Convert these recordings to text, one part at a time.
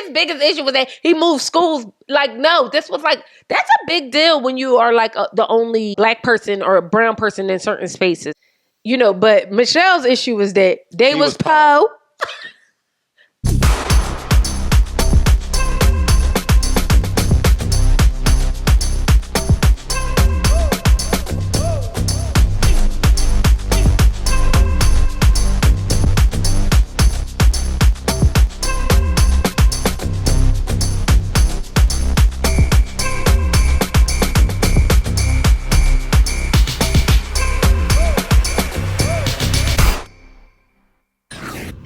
his biggest issue was that he moved schools. Like, no, this was like, that's a big deal when you are like the only black person or a brown person in certain spaces. You know, but Michelle's issue was that they was po.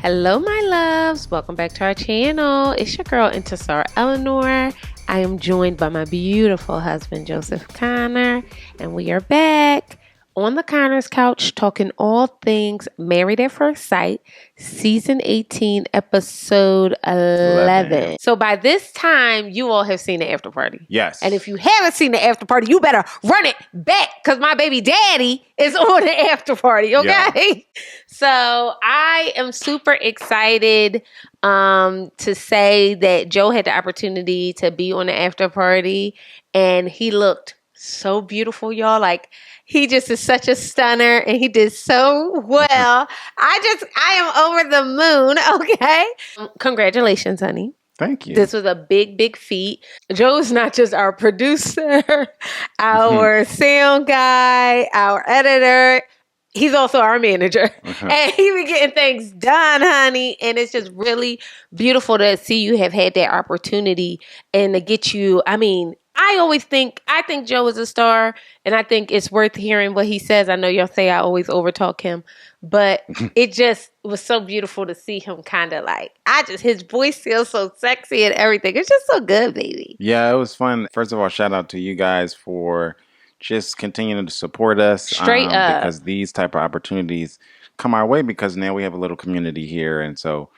Hello, my loves. Welcome back to our channel. It's your girl, Zar Eleanor. I am joined by my beautiful husband, Joseph Conner, and we are back on the Conner's couch talking all things Married at First Sight, season 18, episode 11. So by this time, you all have seen the after party. Yes. And if you haven't seen the after party, you better run it back because my baby daddy is on the after party, okay? Yeah. So I am super excited to say that Joe had the opportunity to be on the after party, and he looked so beautiful, y'all. Like, he just is such a stunner, and he did so well. I am over the moon, okay? Congratulations, honey. Thank you. This was a big, big feat. Joe is not just our producer, our sound guy, our editor. He's also our manager. And he be getting things done, honey. And it's just really beautiful to see you have had that opportunity and to get you, I mean, I think Joe is a star, and I think it's worth hearing what he says. I know y'all say I always overtalk him, but it just was so beautiful to see him kind of like, his voice feels so sexy and everything. It's just so good, baby. Yeah, it was fun. First of all, shout out to you guys for just continuing to support us. Straight up. Because these type of opportunities come our way because now we have a little community here, and so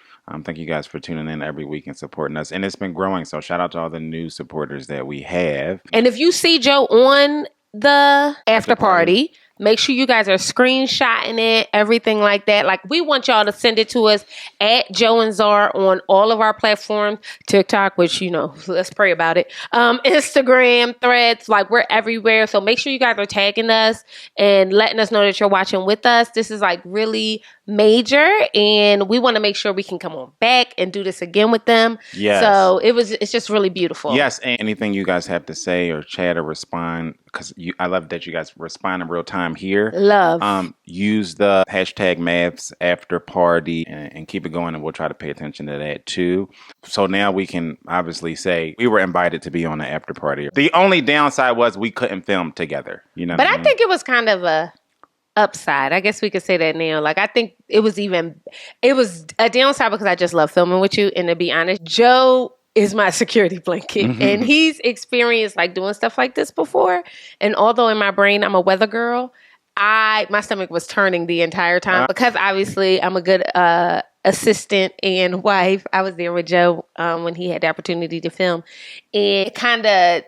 thank you guys for tuning in every week and supporting us. And it's been growing. So shout out to all the new supporters that we have. And if you see Joe on the after party, make sure you guys are screenshotting it, everything like that. Like, we want y'all to send it to us at Joe and Zar on all of our platforms. TikTok, which, you know, let's pray about it. Instagram, Threads, like, we're everywhere. So make sure you guys are tagging us and letting us know that you're watching with us. This is like really major, and we want to make sure we can come on back and do this again with them. Yes. So it's just really beautiful. Yes. And anything you guys have to say or chat or respond, because I love that you guys respond in real time here. Love. Use the hashtag MAFS Afterparty and keep it going, and we'll try to pay attention to that too. So now we can obviously say we were invited to be on the after party. The only downside was we couldn't film together. You know, but I think it was kind of a upside. I guess we could say that now. Like, I think it was a downside because I just love filming with you. And to be honest, Joe is my security blanket. And he's experienced like doing stuff like this before. And although in my brain I'm a weather girl, my stomach was turning the entire time because obviously I'm a good assistant and wife. I was there with Joe when he had the opportunity to film. And it kind of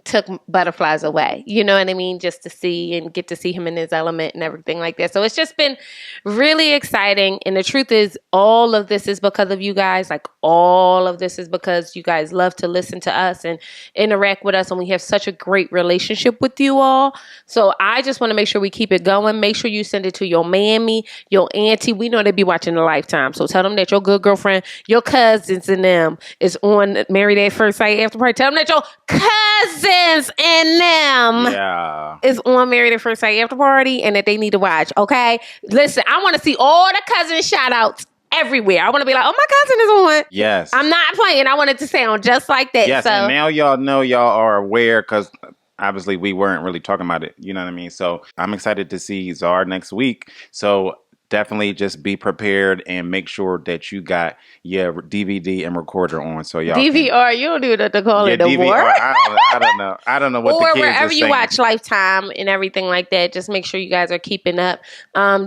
took butterflies away, you know what I mean? Just to see and get to see him in his element and everything like that. So it's just been really exciting. And the truth is, all of this is because of you guys. Like, all of this is because you guys love to listen to us and interact with us. And we have such a great relationship with you all. So I just want to make sure we keep it going. Make sure you send it to your mammy, your auntie. We know they be watching the Lifetime. So tell them that your good girlfriend, your cousins and them is on Married at First Sight After Party. Tell them that your cousins and them is on Married at First Sight After Party and that they need to watch, okay? Listen, I want to see all the cousin shout-outs everywhere. I want to be like, oh, my cousin is on. Yes. I'm not playing. I want it to sound just like that. Yes, and now y'all know, y'all are aware because obviously we weren't really talking about it. You know what I mean? So I'm excited to see Zar next week. So definitely just be prepared and make sure that you got your DVD and recorder on. So y'all DVR, you don't do that to call it no more. I don't know what the kids or wherever are you saying. watch Lifetime and everything like that. Just make sure you guys are keeping up.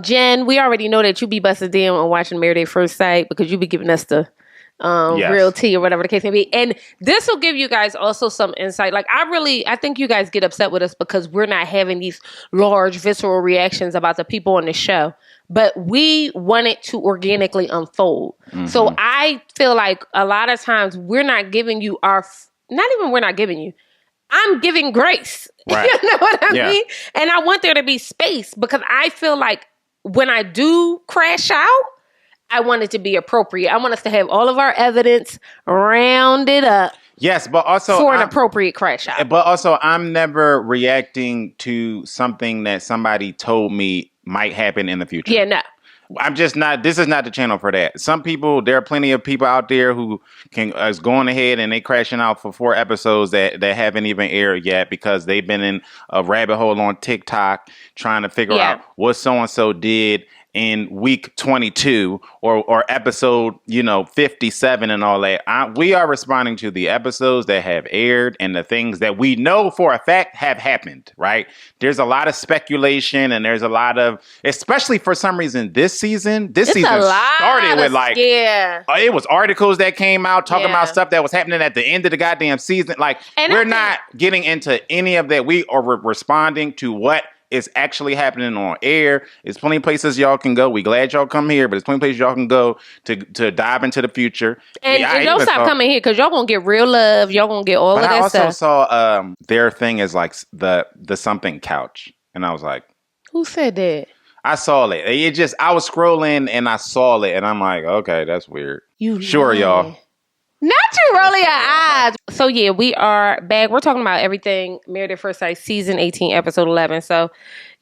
Jen, we already know that you be busting down on watching Married at First Sight because you be giving us the real tea or whatever the case may be. And this will give you guys also some insight. Like, I think you guys get upset with us because we're not having these large visceral reactions about the people on the show. but we want it to organically unfold. So I feel like a lot of times we're not giving you we're not giving you, I'm giving grace. Right. You know what I mean? And I want there to be space because I feel like when I do crash out, I want it to be appropriate. I want us to have all of our evidence rounded up. Yes, but also for an appropriate crash out. But also, I'm never reacting to something that somebody told me might happen in the future. Yeah, no. I'm just not. This is not the channel for that. Some people, there are plenty of people out there who is going ahead and they crashing out for 4 episodes that haven't even aired yet because they've been in a rabbit hole on TikTok trying to figure out what so and so did in week 22 or episode 57 and all that. We are responding to the episodes that have aired and the things that we know for a fact have happened, right? There's a lot of speculation and there's a lot of, especially for some reason this season started with it was articles that came out talking about stuff that was happening at the end of the goddamn season. Like, and we're not getting into any of that. We are responding to what is actually happening on air. There's plenty of places y'all can go. We glad y'all come here, but there's plenty of places y'all can go to dive into the future. And don't stop coming here because y'all gonna get real love. Y'all gonna get all of that stuff. I also saw their thing is like the something couch, and I was like, who said that? I saw it. I was scrolling and I saw it, and I'm like, okay, that's weird. Sure, y'all. Not you rolling your eyes. So yeah, we are back. We're talking about everything Married at First Sight, season 18, episode 11. So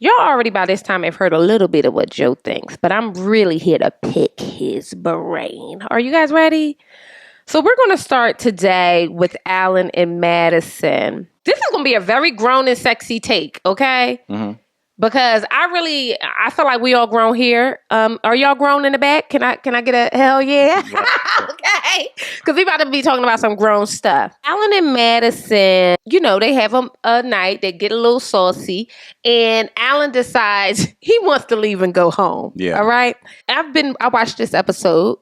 y'all already by this time have heard a little bit of what Joe thinks, but I'm really here to pick his brain. Are you guys ready? So we're going to start today with Allan and Madison. This is going to be a very grown and sexy take, okay? Mm-hmm. Because I feel like we all grown here. Are y'all grown in the back? Can I get a hell yeah? Okay. Because we about to be talking about some grown stuff. Allan and Madison, they have a night. They get a little saucy. And Allan decides he wants to leave and go home. Yeah. All right? I watched this episode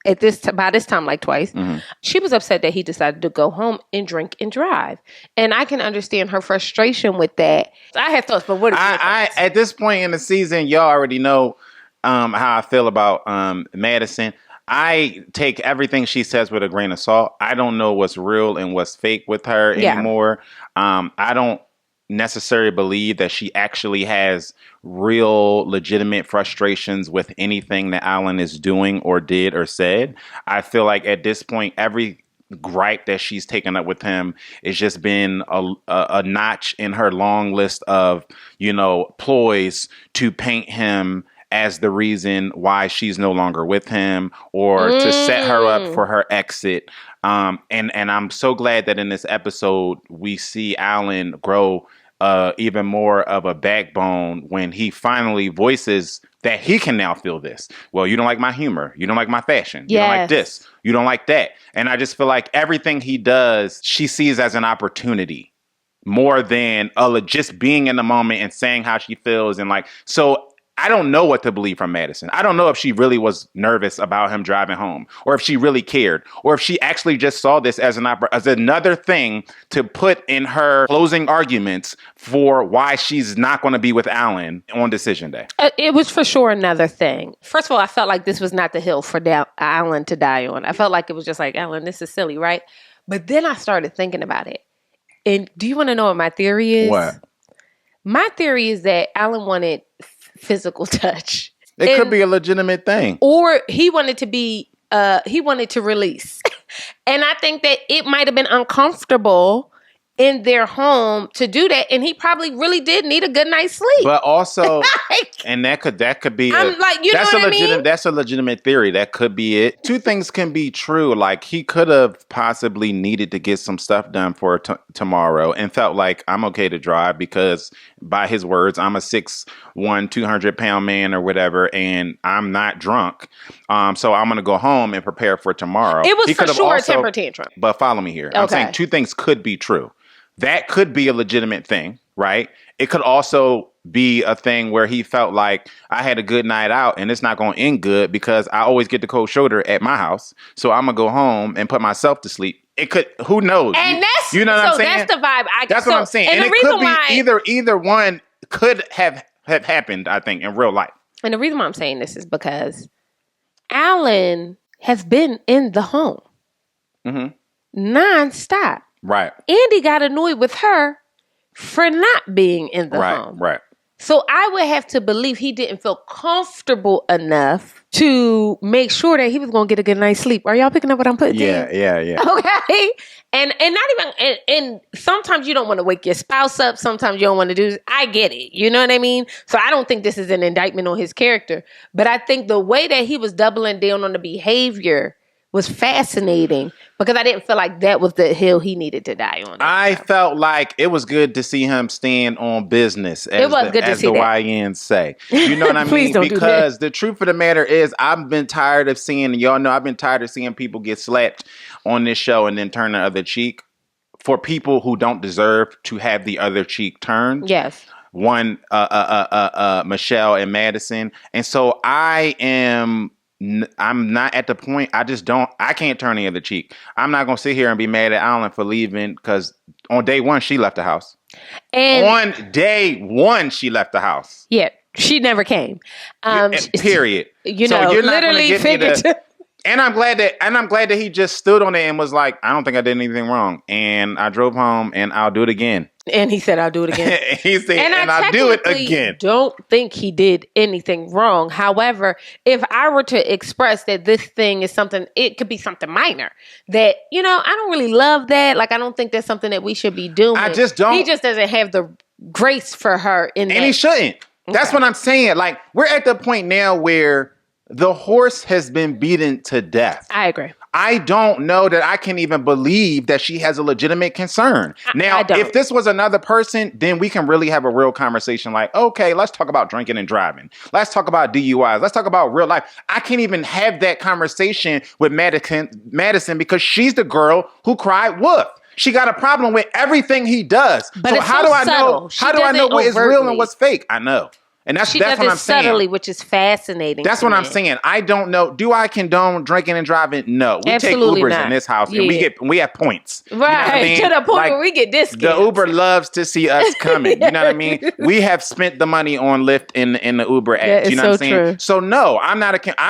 by this time like twice. Mm-hmm. She was upset that he decided to go home and drink and drive. And I can understand her frustration with that. I have thoughts, but what are your thoughts? At this point in the season, y'all already know how I feel about Madison. I take everything she says with a grain of salt. I don't know what's real and what's fake with her anymore. I don't necessarily believe that she actually has real legitimate frustrations with anything that Allan is doing or did or said. I feel like at this point, every gripe that she's taken up with him has just been a notch in her long list of, ploys to paint him as the reason why she's no longer with him or to set her up for her exit. And I'm so glad that in this episode, we see Allan grow even more of a backbone when he finally voices that he can now feel this. Well, you don't like my humor. You don't like my fashion. You don't like this. You don't like that. And I just feel like everything he does, she sees as an opportunity more than just being in the moment and saying how she feels. And so I don't know what to believe from Madison. I don't know if she really was nervous about him driving home or if she really cared or if she actually just saw this as another thing to put in her closing arguments for why she's not going to be with Allan on decision day. It was for sure another thing. First of all, I felt like this was not the hill for Allan to die on. I felt like it was just like, Allan, this is silly, right? But then I started thinking about it. And do you want to know what my theory is? What? My theory is that Allan wanted physical touch. It could be a legitimate thing. Or he wanted to release. And I think that it might have been uncomfortable in their home to do that. And he probably really did need a good night's sleep. But also, and that could be that's a legitimate theory. That could be it. Two things can be true. Like he could have possibly needed to get some stuff done for tomorrow and felt like I'm okay to drive because by his words, I'm a 6'1", 200-pound man or whatever, and I'm not drunk. So I'm going to go home and prepare for tomorrow. It was for sure a temper tantrum. But follow me here. Okay. I'm saying two things could be true. That could be a legitimate thing, right? It could also be a thing where he felt like I had a good night out and it's not going to end good because I always get the cold shoulder at my house. So I'm going to go home and put myself to sleep. It could, who knows? And you know what I'm saying? That's the vibe. That's what I'm saying. And it could be either one could have happened, I think, in real life. And the reason why I'm saying this is because Allan has been in the home nonstop. Right. Andy got annoyed with her for not being in the home. Right. So I would have to believe he didn't feel comfortable enough to make sure that he was going to get a good night's sleep. Are y'all picking up what I'm putting down? Yeah. Okay. And not even, and sometimes you don't want to wake your spouse up. Sometimes you don't want to do this. I get it. You know what I mean? So I don't think this is an indictment on his character. But I think the way that he was doubling down on the behavior was fascinating because I didn't feel like that was the hill he needed to die on. I felt like it was good to see him stand on business, as the YNs say. You know what I mean? Because the truth of the matter is, I've been tired of seeing, y'all know, I've been tired of seeing people get slapped on this show and then turn the other cheek for people who don't deserve to have the other cheek turned. Yes. One, Michelle and Madison. And so I'm not at the point. I can't turn the other cheek. I'm not going to sit here and be mad at Allan for leaving because on day one, she left the house. And on day one, she left the house. Yeah, she never came. Period. You know, you're literally figured. And I'm glad that he just stood on it and was like, I don't think I did anything wrong. And I drove home and I'll do it again. And he said, I'll do it again. He said, and I'll do it again. Don't think he did anything wrong. However, if I were to express that this thing is something, it could be something minor that, you know, I don't really love that. Like, I don't think that's something that we should be doing. I just don't. He just doesn't have the grace for her in that. And he shouldn't. Okay. That's what I'm saying. Like, we're at the point now where the horse has been beaten to death. I agree. I don't know that I can even believe that she has a legitimate concern. Now, if this was another person, then we can really have a real conversation like, okay, let's talk about drinking and driving. Let's talk about DUIs. Let's talk about real life. I can't even have that conversation with Madison because she's the girl who cried wolf. She got a problem with everything he does. But so how do I know? How do I know what is real and what's fake? I know. And that's what I'm saying. Subtly, which is fascinating. That's what I'm saying. I don't know. Do I condone drinking and driving? No. We Absolutely take Ubers not. in this house, and we have points. Right. You know what I mean? To the point where we get discounts. The Uber loves to see us coming. You know what I mean? We have spent the money on Lyft in the Uber app. You know what I'm saying? True. So no, I'm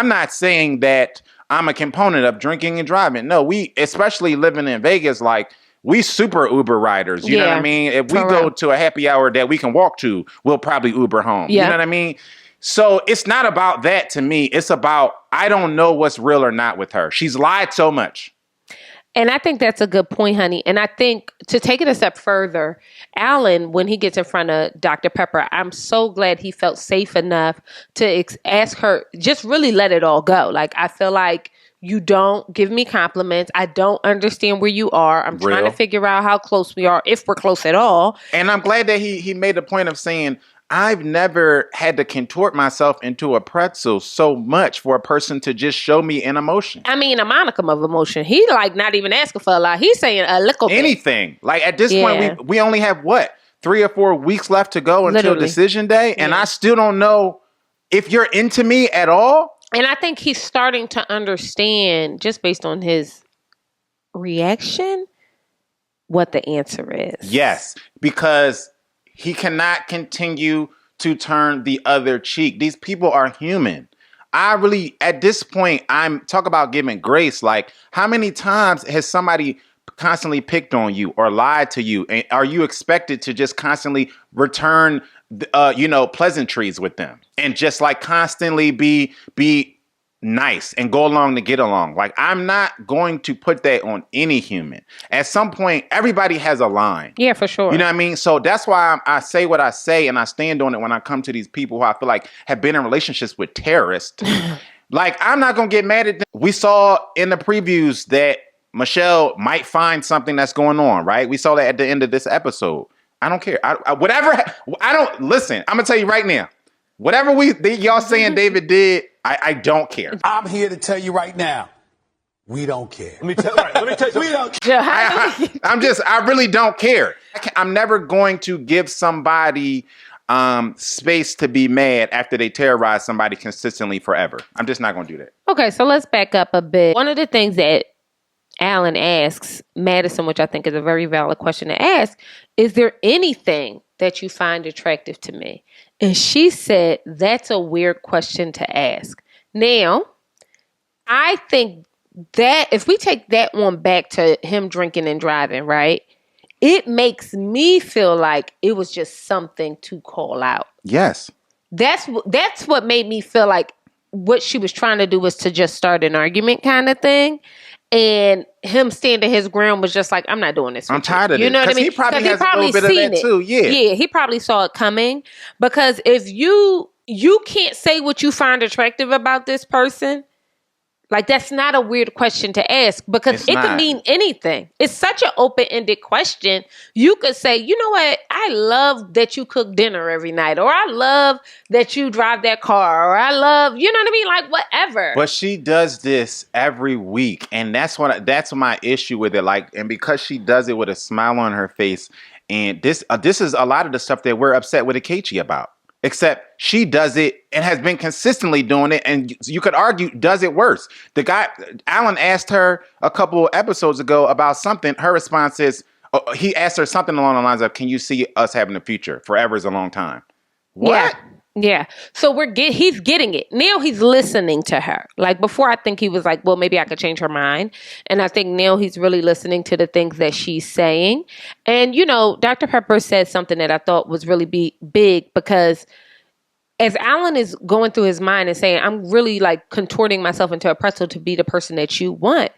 not saying that I'm a component of drinking and driving. No, we, especially living in Vegas, like, we super Uber riders. You know what I mean? If we go to a happy hour that we can walk to, we'll probably Uber home. You know what I mean? So it's not about that to me. It's about, I don't know what's real or not with her. She's lied so much. And I think that's a good point, honey. And I think to take it a step further, Allan, when he gets in front of Dr. Pepper, I'm so glad he felt safe enough to ask her, just really let it all go. Like, I feel like, you don't give me compliments. I don't understand where you are. I'm trying to figure out how close we are, if we're close at all. And I'm glad that he made a point of saying, I've never had to contort myself into a pretzel so much for a person to just show me an emotion. I mean, a monicum of emotion. He like not even asking for a lot. He's saying a little bit. Anything. Like at this point, we only have 3 or 4 weeks left to go until decision day. And I still don't know if you're into me at all. And I think he's starting to understand, just based on his reaction, what the answer is. Yes, because he cannot continue to turn the other cheek. These people are human. I really, at this point, I'm talk about giving grace. Like, how many times has somebody constantly picked on you or lied to you? And are you expected to just constantly return pleasantries with them and just like constantly be nice and go along to get along? Like, I'm not going to put that on any human. At some point, everybody has a line. Yeah, for sure. You know what I mean? So that's why I say what I say and I stand on it when I come to these people who I feel like have been in relationships with terrorists. Like, I'm not going to get mad at them. We saw in the previews that Michelle might find something that's going on, right? We saw that at the end of this episode. I don't care. Listen, I'm going to tell you right now. Whatever y'all saying David did, I don't care. I'm here to tell you right now, we don't care. Let me tell you. We don't care. I really don't care. I'm never going to give somebody space to be mad after they terrorize somebody consistently forever. I'm just not going to do that. Okay, so let's back up a bit. One of the things that Allan asks Madison, which I think is a very valid question to ask, is there anything that you find attractive to me? And she said, that's a weird question to ask. Now, I think that if we take that one back to him drinking and driving, right? It makes me feel like it was just something to call out. Yes. That's what made me feel like what she was trying to do was to just start an argument kind of thing. And him standing his ground was just like, I'm not doing this. I'm tired of it. You know what I mean? He probably has a little bit of that too. Yeah. Yeah, he probably saw it coming. Because if you can't say what you find attractive about this person, like, that's not a weird question to ask because it could mean anything. It's such an open-ended question. You could say, you know what? I love that you cook dinner every night, or I love that you drive that car, or I love, you know what I mean? Like, whatever. But she does this every week, and that's my issue with it. Like, and because she does it with a smile on her face, and this is a lot of the stuff that we're upset with Akechi about. Except she does it and has been consistently doing it. And you could argue, does it worse? The guy, Allan asked her a couple episodes ago about something. Her response is, he asked her something along the lines of, can you see us having a future? Forever is a long time. What? Yeah. So he's getting it. Now he's listening to her. Like before, I think he was like, well, maybe I could change her mind. And I think now he's really listening to the things that she's saying. And, you know, Dr. Pepper said something that I thought was really big because as Allan is going through his mind and saying, I'm really like contorting myself into a pretzel to be the person that you want.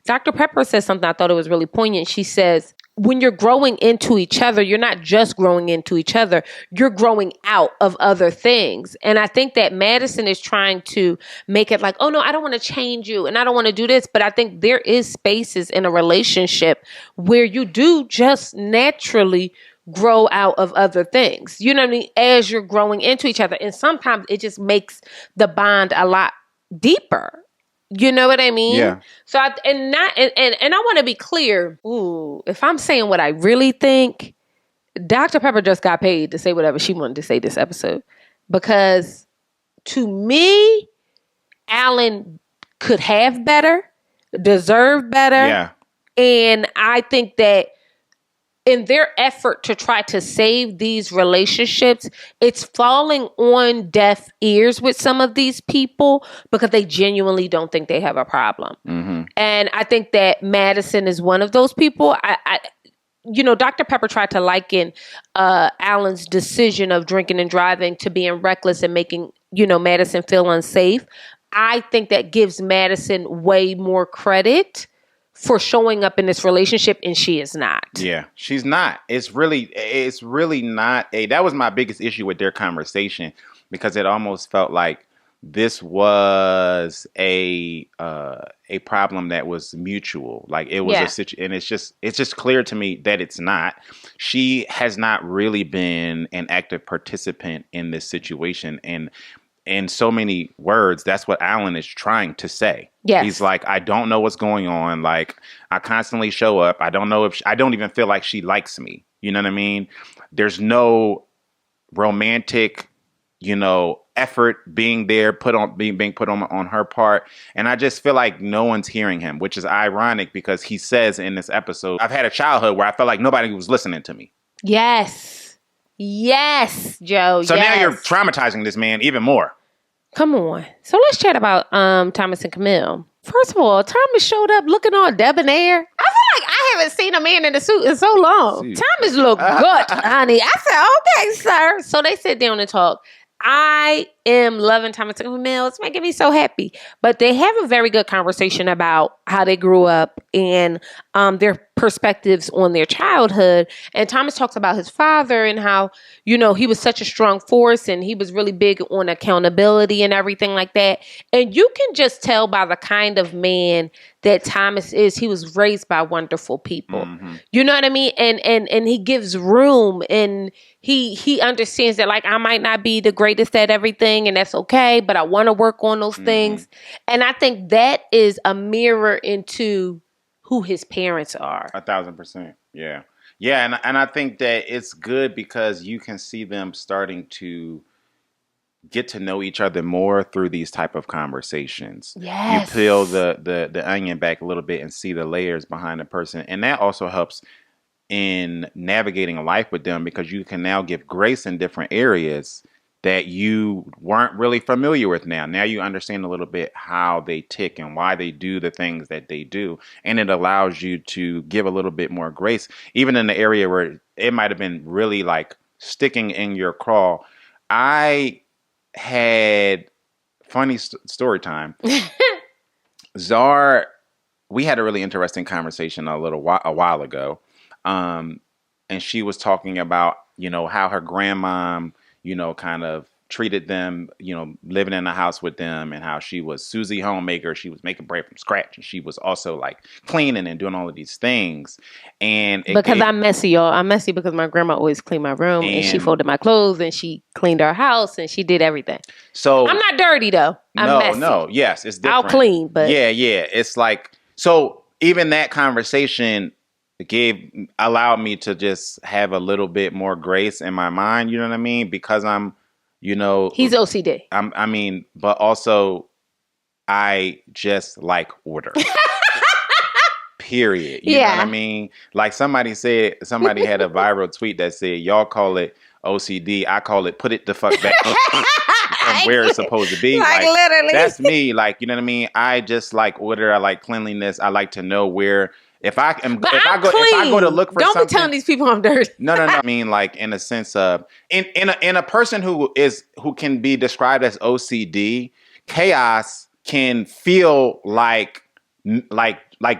Dr. Pepper says something I thought it was really poignant. She says, when you're growing into each other, you're not just growing into each other, you're growing out of other things. And I think that Madison is trying to make it like, oh no, I don't want to change you and I don't want to do this. But I think there is spaces in a relationship where you do just naturally grow out of other things. You know what I mean? As you're growing into each other. And sometimes it just makes the bond a lot deeper. You know what I mean? Yeah. So I want to be clear. Ooh, if I'm saying what I really think, Dr. Pepper just got paid to say whatever she wanted to say this episode. Because to me, Allan could have better, deserve better. Yeah. And I think that in their effort to try to save these relationships, it's falling on deaf ears with some of these people because they genuinely don't think they have a problem. Mm-hmm. And I think that Madison is one of those people. Dr. Pepper tried to liken Allan's decision of drinking and driving to being reckless and making, Madison feel unsafe. I think that gives Madison way more credit for showing up in this relationship, and she is not. Yeah, she's not. It's really not that was my biggest issue with their conversation because it almost felt like this was a problem that was mutual. Like it was a situation, and it's just clear to me that it's not. She has not really been an active participant in this situation, and in so many words, that's what Allan is trying to say. Yes. He's like, I don't know what's going on. Like, I constantly show up. I don't know I don't even feel like she likes me. You know what I mean? There's no romantic, effort being there, being put on her part. And I just feel like no one's hearing him, which is ironic because he says in this episode, I've had a childhood where I felt like nobody was listening to me. Yes. Yes, Joe. So now you're traumatizing this man even more. Come on. So let's chat about Thomas and Camille. First of all, Thomas showed up looking all debonair. I feel like I haven't seen a man in a suit in so long. Thomas looked good, honey. I said, okay, sir. So they sit down and talk. I am loving Thomas and Camille. It's making me so happy. But they have a very good conversation about how they grew up and their perspectives on their childhood. And Thomas talks about his father and how, he was such a strong force and he was really big on accountability and everything like that. And you can just tell by the kind of man that Thomas is. He was raised by wonderful people. Mm-hmm. You know what I mean? And he gives room and he understands that, like, I might not be the greatest at everything and that's okay, but I want to work on those things. And I think that is a mirror into who his parents are. 1,000%. Yeah. Yeah. And I think that it's good because you can see them starting to get to know each other more through these type of conversations. Yes. You peel the onion back a little bit and see the layers behind the person. And that also helps in navigating life with them, because you can now give grace in different areas that you weren't really familiar with now. Now you understand a little bit how they tick and why they do the things that they do. And it allows you to give a little bit more grace, even in the area where it might have been really like sticking in your craw. I had funny story time. Zar, we had a really interesting conversation a while ago. And she was talking about, how her grandmom, kind of treated them, living in the house with them, and how she was Susie homemaker. She was making bread from scratch, and she was also like cleaning and doing all of these things. And because I'm messy, y'all. I'm messy because my grandma always cleaned my room, and she folded my clothes, and she cleaned our house, and she did everything. So I'm not dirty though. I'm messy. No, yes, it's different. I'll clean, but yeah, it's like, so even that conversation allowed me to just have a little bit more grace in my mind, you know what I mean? Because I'm, he's OCD. But also I just like order. Period. You know what I mean? Like somebody had a viral tweet that said, y'all call it OCD, I call it put it the fuck back from where it's supposed to be. Like literally. That's me. Like, you know what I mean? I just like order. I like cleanliness. I like to know where. If I go to look for something, don't be telling these people I'm dirty. No. I mean, like in a sense of in a person who can be described as OCD, chaos can feel like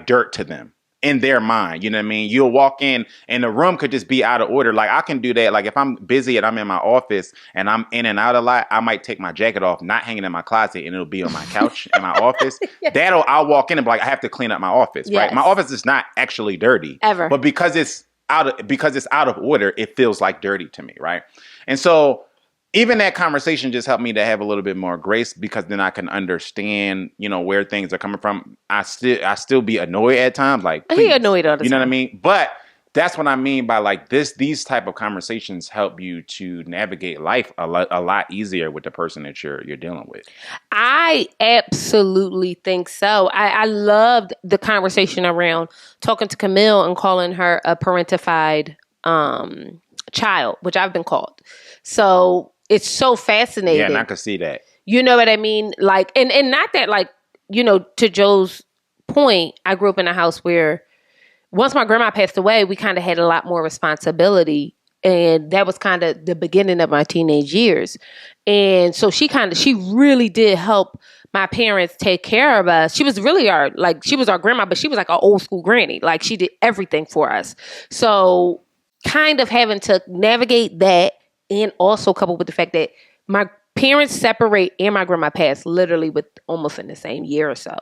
dirt to them in their mind. You know what I mean? You'll walk in and the room could just be out of order. Like I can do that. Like if I'm busy and I'm in my office and I'm in and out a lot, I might take my jacket off, not hanging in my closet, and it'll be on my couch in my office. Yes. I'll walk in and be like, I have to clean up my office. Yes. Right? My office is not actually dirty ever, but because it's out of order, it feels like dirty to me. Right. And so even that conversation just helped me to have a little bit more grace, because then I can understand, where things are coming from. I still be annoyed at times, like he annoyed all the time. You know what I mean? But that's what I mean by like these type of conversations help you to navigate life a lot easier with the person that you're dealing with. I absolutely think so. I loved the conversation around talking to Camille and calling her a parentified child, which I've been called. So it's so fascinating. Yeah, and I could see that. You know what I mean? Like, and not that, like, to Joe's point, I grew up in a house where once my grandma passed away, we kind of had a lot more responsibility. And that was kind of the beginning of my teenage years. And so she really did help my parents take care of us. She was really she was our grandma, but she was like an old school granny. Like she did everything for us. So kind of having to navigate that, and also coupled with the fact that my parents separate and my grandma passed literally with almost in the same year or so.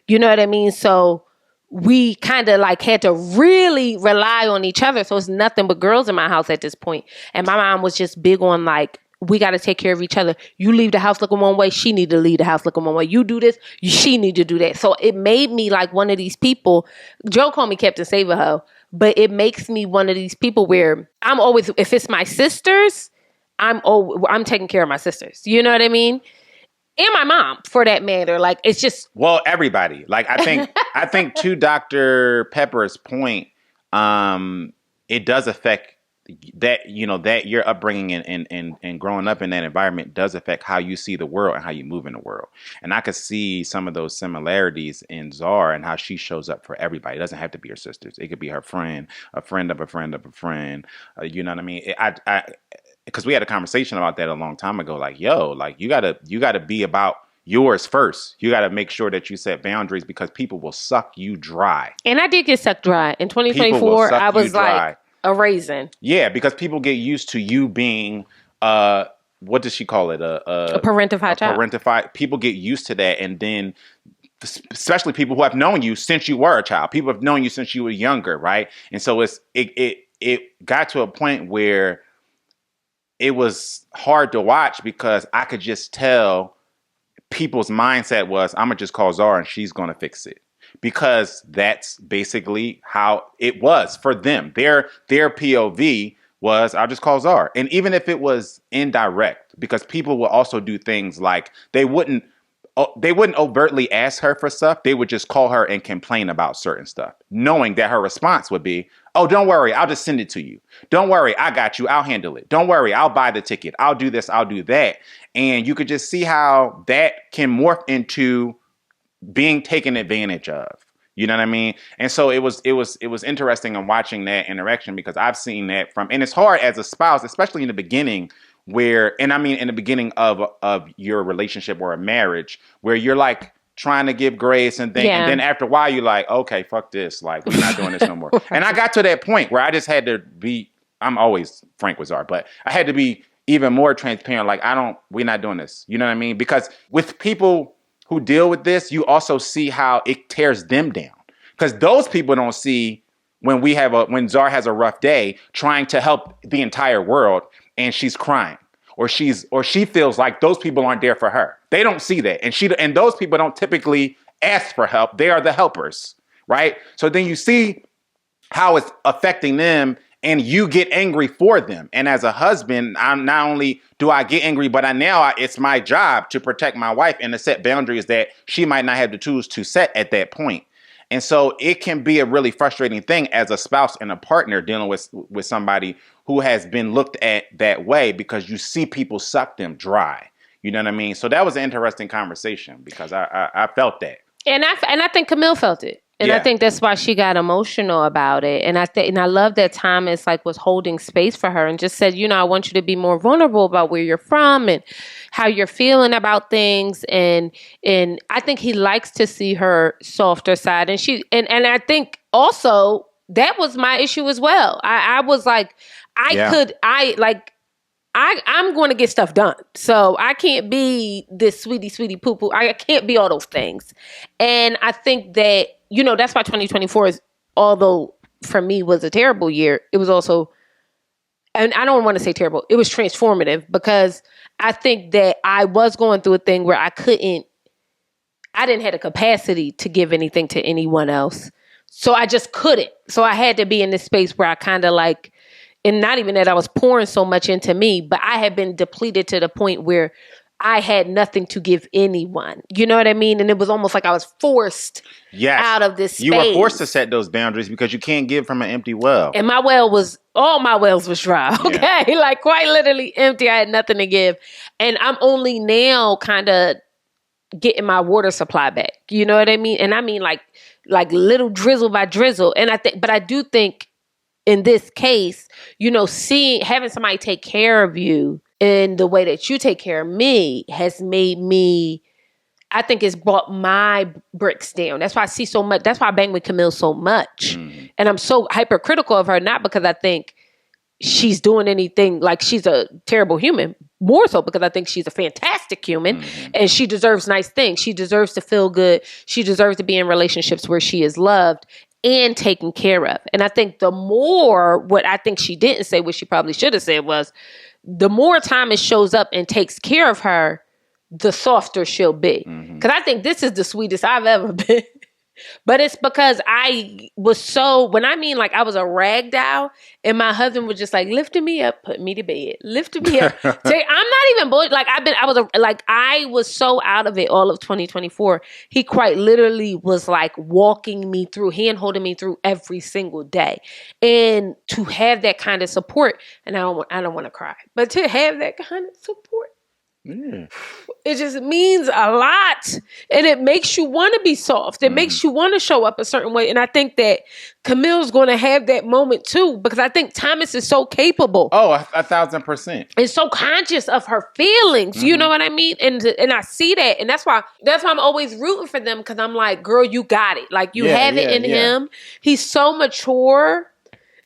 You know what I mean? So we kind of like had to really rely on each other. So it's nothing but girls in my house at this point. And my mom was just big on like, we got to take care of each other. You leave the house looking one way, she need to leave the house looking one way. You do this, she need to do that. So it made me like one of these people. Joe called me Captain Save-A-Ho, but it makes me one of these people where I'm always, if it's my sisters, I'm taking care of my sisters. You know what I mean? And my mom, for that matter. Like, it's just... Well, everybody. Like, I think to Dr. Pepper's point, it does affect that, that your upbringing and growing up in that environment does affect how you see the world and how you move in the world. And I could see some of those similarities in Zar and how she shows up for everybody. It doesn't have to be her sisters. It could be her friend, a friend of a friend of a friend. You know what I mean? Because we had a conversation about that a long time ago. Like, like you gotta be about yours first. You gotta make sure that you set boundaries, because people will suck you dry. And I did get sucked dry in 2024. I was like a raisin. Yeah, because people get used to you being what does she call it? A parentified child. People get used to that, and then especially people who have known you since you were a child. People have known you since you were younger, right? And so it got to a point where it was hard to watch, because I could just tell people's mindset was, I'm going to just call Zara and she's going to fix it. Because that's basically how it was for them. Their POV was, I'll just call Zara. And even if it was indirect, because people will also do things like they wouldn't overtly ask her for stuff. They would just call her and complain about certain stuff, knowing that her response would be, oh, don't worry, I'll just send it to you. Don't worry, I got you. I'll handle it. Don't worry, I'll buy the ticket. I'll do this. I'll do that. And you could just see how that can morph into being taken advantage of. You know what I mean? And so it was interesting in watching that interaction, because I've seen that and it's hard as a spouse, especially in the beginning, in the beginning of your relationship or a marriage, where you're like trying to give grace and things. And then after a while, you're like, okay, fuck this. Like, we're not doing this no more. And I got to that point where I just had to be, I'm always frank with Zar, but I had to be even more transparent. Like, we're not doing this. You know what I mean? Because with people who deal with this, you also see how it tears them down. Because those people don't see when Zar has a rough day trying to help the entire world and she's crying, or she feels like those people aren't there for her. They don't see that. And those people don't typically ask for help. They are the helpers, right? So then you see how it's affecting them, and you get angry for them. And as a husband, I'm not only do I get angry, but it's my job to protect my wife and to set boundaries that she might not have the tools to set at that point. And so it can be a really frustrating thing as a spouse and a partner dealing with somebody who has been looked at that way, because you see people suck them dry. You know what I mean? So that was an interesting conversation, because I felt that. And I think Camille felt it. And I think that's why she got emotional about it. And I love that Thomas was holding space for her and just said, I want you to be more vulnerable about where you're from and how you're feeling about things. And I think he likes to see her softer side. And I think also that was my issue as well. I was like, I'm going to get stuff done. So I can't be this sweetie poo poo. I can't be all those things. And I think that, that's why 2024 is, although for me was a terrible year, it was also, and I don't want to say terrible, it was transformative, because I think that I was going through a thing where I didn't have the capacity to give anything to anyone else. So I just couldn't. So I had to be in this space where I kind of and not even that I was pouring so much into me, but I had been depleted to the point where I had nothing to give anyone. You know what I mean? And it was almost like I was forced out of this space. You were forced to set those boundaries because you can't give from an empty well. And all my wells was dry. Okay. Yeah. Quite literally empty. I had nothing to give. And I'm only now kind of getting my water supply back. You know what I mean? And I mean like little drizzle by drizzle. And I do think in this case, having somebody take care of you in the way that you take care of me has made me, I think it's brought my bricks down. That's why I see so much. That's why I bang with Camille so much. Mm. And I'm so hypercritical of her, not because I think she's doing anything like she's a terrible human, more so because I think she's a fantastic human and she deserves nice things. She deserves to feel good. She deserves to be in relationships where she is loved and taken care of. And I think what I think she didn't say, what she probably should have said was, the more Thomas shows up and takes care of her, the softer she'll be. Because I think this is the sweetest I've ever been. But it's because I was I was a rag doll, and my husband was just lifting me up, putting me to bed, lifting me up. I'm not even bullshit. I was so out of it all of 2024. He quite literally was walking me through, hand holding me through every single day. And to have that kind of support, and I don't want to cry, but to have that kind of support, it just means a lot, and it makes you want to be soft. It makes you want to show up a certain way, and I think that Camille's going to have that moment too, because I think Thomas is so capable. Oh, 1,000%. And so conscious of her feelings. You know what I mean? And I see that, and that's why I'm always rooting for them, because I'm like, girl, you got it. You have it in him. He's so mature.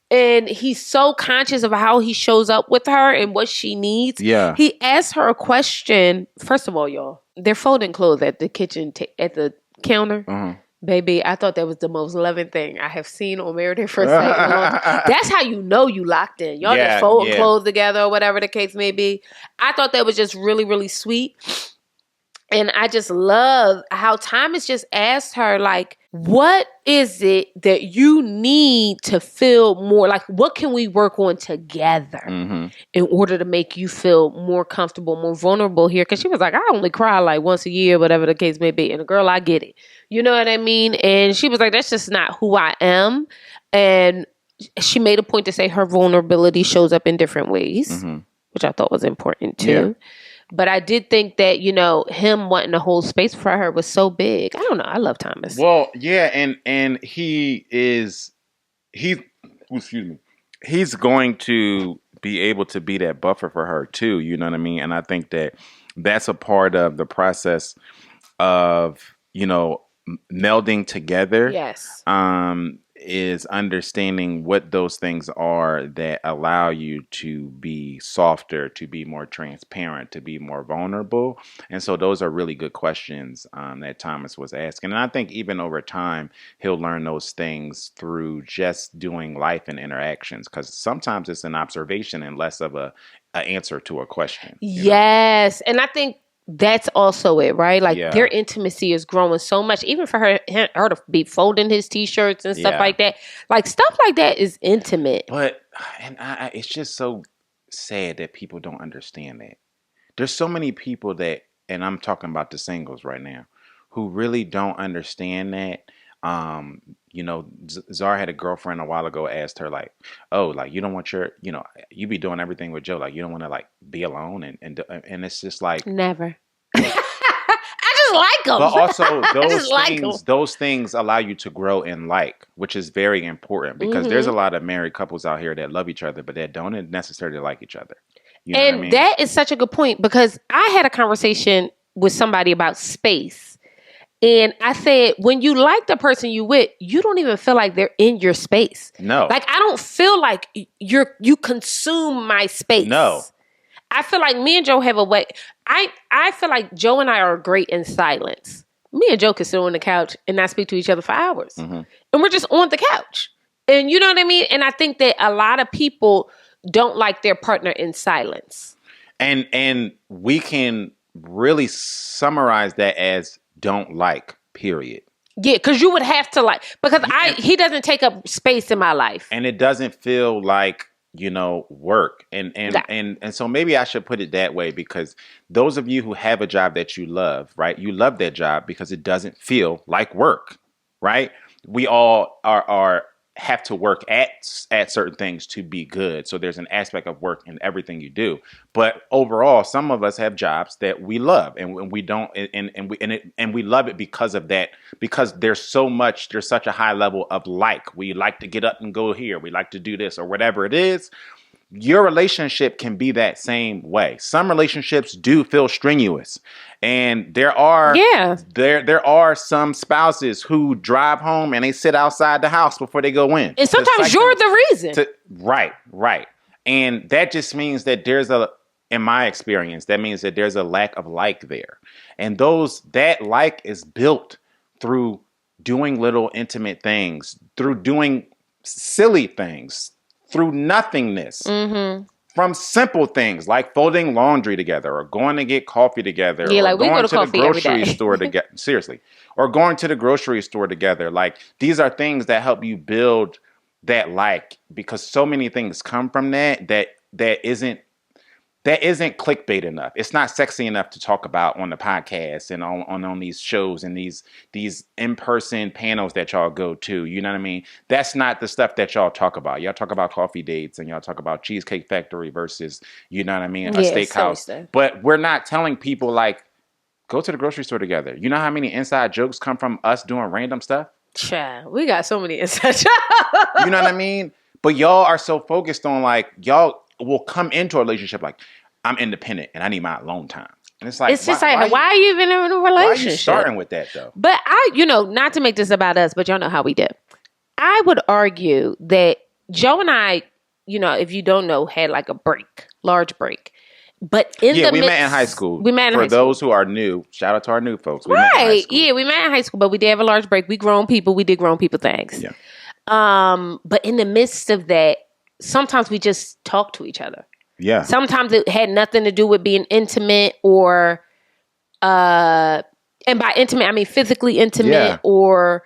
And he's so conscious of how he shows up with her and what she needs. Yeah. He asked her a question. First of all, y'all, they're folding clothes at the kitchen, at the counter. Baby, I thought that was the most loving thing I have seen on Married at First Sight. That's how you know you locked in. Y'all just folding clothes together or whatever the case may be. I thought that was just really, really sweet. And I just love how Thomas just asked her, like, what is it that you need to feel more like, what can we work on together in order to make you feel more comfortable, more vulnerable here? Because she was like, I only cry like once a year, whatever the case may be. And girl, I get it. You know what I mean? And she was like, that's just not who I am. And she made a point to say her vulnerability shows up in different ways, which I thought was important too. Yeah. But I did think that, you know, him wanting to hold space for her was so big. I don't know. I love Thomas. Well, yeah, and he's going to be able to be that buffer for her too. You know what I mean? And I think that that's a part of the process of, you know, melding together. Yes. Is understanding what those things are that allow you to be softer, to be more transparent, to be more vulnerable. And so those are really good questions that Thomas was asking. And I think even over time, he'll learn those things through just doing life and interactions, because sometimes it's an observation and less of an answer to a question. Yes. And I think that's also it, right? Like their intimacy is growing so much, even for her to be folding his t-shirts and stuff like that. Like stuff like that is intimate. But it's just so sad that people don't understand that. There's so many people that, and I'm talking about the singles right now, who really don't understand that. You know, Zar had a girlfriend a while ago, asked her like, oh, like you don't want your, you know, you be doing everything with Joe, like you don't want to like be alone, and it's just like never. I just like him. But also those things allow you to grow and like, which is very important, because there's a lot of married couples out here that love each other, but that don't necessarily like each other. You know what I mean? That is such a good point, because I had a conversation with somebody about space. And I said, when you like the person you with, you don't even feel like they're in your space. No. Like, I don't feel like you consume my space. No. I feel like me and Joe have a way. I feel like Joe and I are great in silence. Me and Joe can sit on the couch and not speak to each other for hours. And we're just on the couch. And you know what I mean? And I think that a lot of people don't like their partner in silence. And we can really summarize that as don't like, period. Yeah, because you would have to like, because he doesn't take up space in my life. And it doesn't feel like, you know, work. And so maybe I should put it that way, because those of you who have a job that you love, right? You love that job because it doesn't feel like work, right? We all have to work at certain things to be good. So there's an aspect of work in everything you do. But overall, some of us have jobs that we love, and we don't, and we love it because of that, because there's such a high level of like. We like to get up and go here. We like to do this or whatever it is. Your relationship can be that same way. Some relationships do feel strenuous, and there are some spouses who drive home and they sit outside the house before they go in. And sometimes you're the reason. Right. And that just means that in my experience, that means that there's a lack of like there. And that like is built through doing little intimate things, through doing silly things, through nothingness, from simple things like folding laundry together, or going to get coffee together, or going to the grocery store together. Seriously, or going to the grocery store together. Like, these are things that help you build that like, because so many things come from that isn't clickbait enough. It's not sexy enough to talk about on the podcast and on these shows and these in-person panels that y'all go to. You know what I mean? That's not the stuff that y'all talk about. Y'all talk about coffee dates, and y'all talk about Cheesecake Factory versus, you know what I mean, a steakhouse. But we're not telling people, like, go to the grocery store together. You know how many inside jokes come from us doing random stuff? Child, we got so many inside jokes. You know what I mean? But y'all are so focused on, like, y'all will come into a relationship like, I'm independent and I need my alone time. And it's like, why are you even in a relationship? Why are you starting with that, though? But not to make this about us, but y'all know how we do. I would argue that Joe and I, you know, if you don't know, had like a large break. But we met in high school. For those who are new, shout out to our new folks. We met in high school, but we did have a large break. We grown people. We did grown people things. Yeah. But in the midst of that, sometimes we just talk to each other. Yeah. Sometimes it had nothing to do with being intimate or and by intimate, I mean physically intimate Yeah. or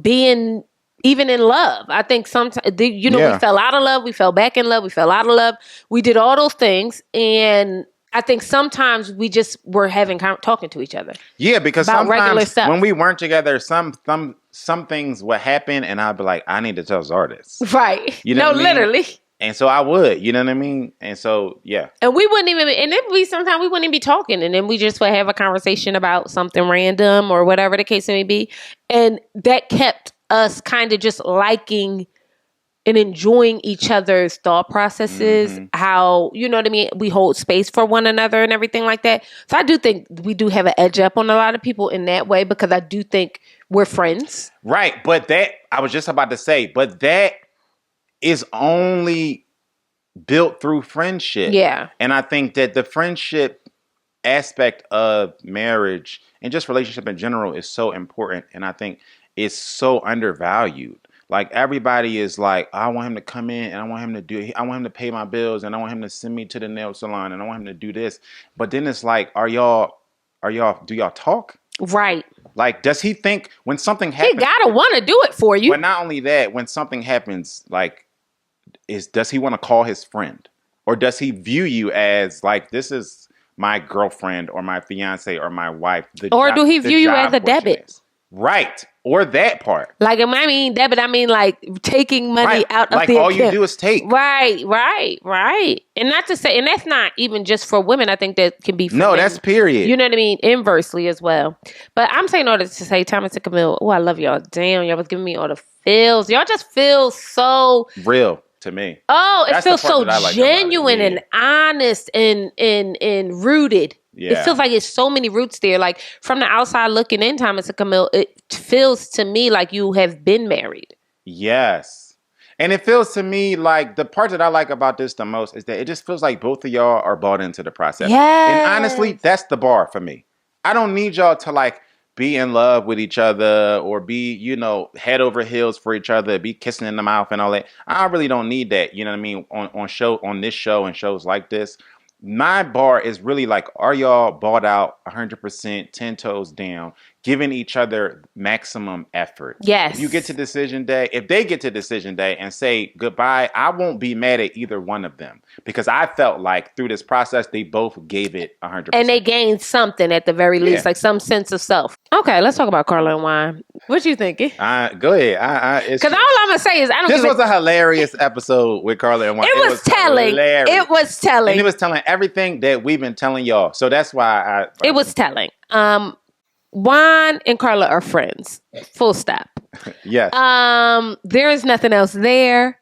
being even in love. I think sometimes, we fell out of love, we fell back in love, we fell out of love. We did all those things. And I think sometimes we just were talking to each other. Yeah, because about regular sometimes stuff. when we weren't together, some things would happen and I'd be like, I need to tell Zar this. Right. You know what I mean? Literally. And so I would, you know what I mean? And so, yeah. And we wouldn't even, and then sometimes we wouldn't even be talking. And then we just would have a conversation about something random or whatever the case may be. And that kept us kind of just liking and enjoying each other's thought processes, how, you know what I mean? We hold space for one another and everything like that. So I do think we do have an edge up on a lot of people in that way because I do think we're friends. Right. But I was just about to say, but that is only built through friendship. Yeah. And I think that the friendship aspect of marriage and just relationship in general is so important. And I think it's so undervalued. Like everybody is like, I want him to come in and I want him to pay my bills and I want him to send me to the nail salon and I want him to do this. But then it's like, do y'all talk? Right. Like, does he think when something happens? He gotta want to do it for you. But not only that, when something happens, like, does he want to call his friend? Or does he view you as like, this is my girlfriend or my fiance or my wife? Or do he view you as a debit? Right. Or that part. Like, I mean debit, I mean like taking money out of like the all account. you do is take. Right. And not to say, and that's not even just for women. I think that can be for men. That's period. You know what I mean? Inversely as well. But I'm saying all this to say, Thomas and Camille, oh, I love y'all. Damn, y'all was giving me all the feels. Y'all just feel so real to me. Oh, it feels so like genuine and honest and rooted. Yeah. It feels like it's so many roots there. Like from the outside looking in, Thomas and Camille, it feels to me like you have been married. Yes. And it feels to me like the part that I like about this the most is that it just feels like both of y'all are bought into the process. Yes. And honestly, that's the bar for me. I don't need y'all to like be in love with each other or be, head over heels for each other, be kissing in the mouth and all that. I really don't need that. You know what I mean? On this show and shows like this. My bar is really like, are y'all bought out 100%, 10 toes down, giving each other maximum effort? Yes. If you get to decision day, if they get to decision day and say goodbye, I won't be mad at either one of them because I felt like through this process, they both gave it 100%. And they gained something at the very least, like some sense of self. Okay, let's talk about Carla and Juan. What you thinking? Go ahead. Because all I'm going to say is this was a hilarious episode with Carla and Juan. It was telling. Hilarious. It was telling. And it was telling everything that we've been telling y'all. So that's why it was telling. Juan and Carla are friends. Full stop. Yes. There is nothing else there.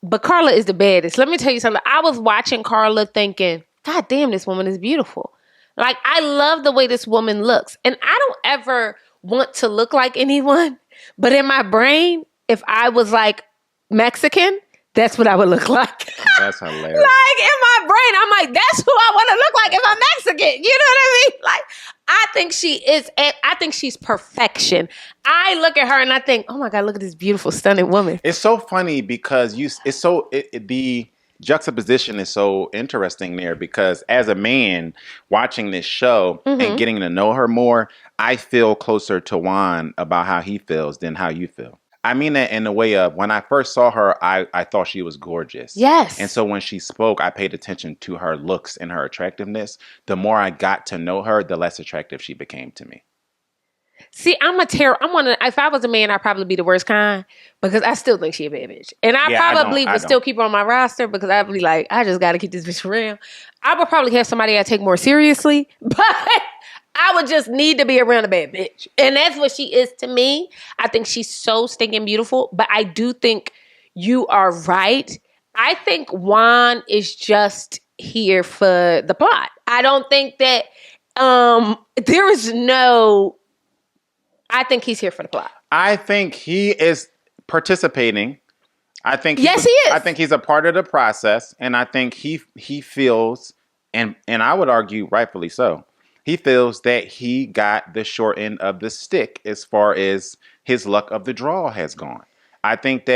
But Carla is the baddest. Let me tell you something. I was watching Carla thinking, God damn, this woman is beautiful. Like, I love the way this woman looks. And I don't ever want to look like anyone. But in my brain, if I was like Mexican, that's what I would look like. That's hilarious. Like, in my brain, I'm like, that's who I want to look like if I'm Mexican. You know what I mean? Like, I think she's perfection. I look at her and I think, oh my God, look at this beautiful, stunning woman. It's so funny because the juxtaposition is so interesting there because as a man watching this show and getting to know her more, I feel closer to Juan about how he feels than how you feel. I mean that in the way of when I first saw her, I thought she was gorgeous. Yes. And so when she spoke, I paid attention to her looks and her attractiveness. The more I got to know her, the less attractive she became to me. See, if I was a man, I'd probably be the worst kind because I still think she a bad bitch. And I probably would still keep her on my roster because I'd be like, I just got to keep this bitch around. I would probably have somebody I take more seriously, but I would just need to be around a bad bitch. And that's what she is to me. I think she's so stinking beautiful, but I do think you are right. I think Juan is just here for the plot. I don't think that I think he's here for the plot. I think he is participating. Yes, he is. I think he's a part of the process, and I think he feels, and I would argue rightfully so, he feels that he got the short end of the stick as far as his luck of the draw has gone. I think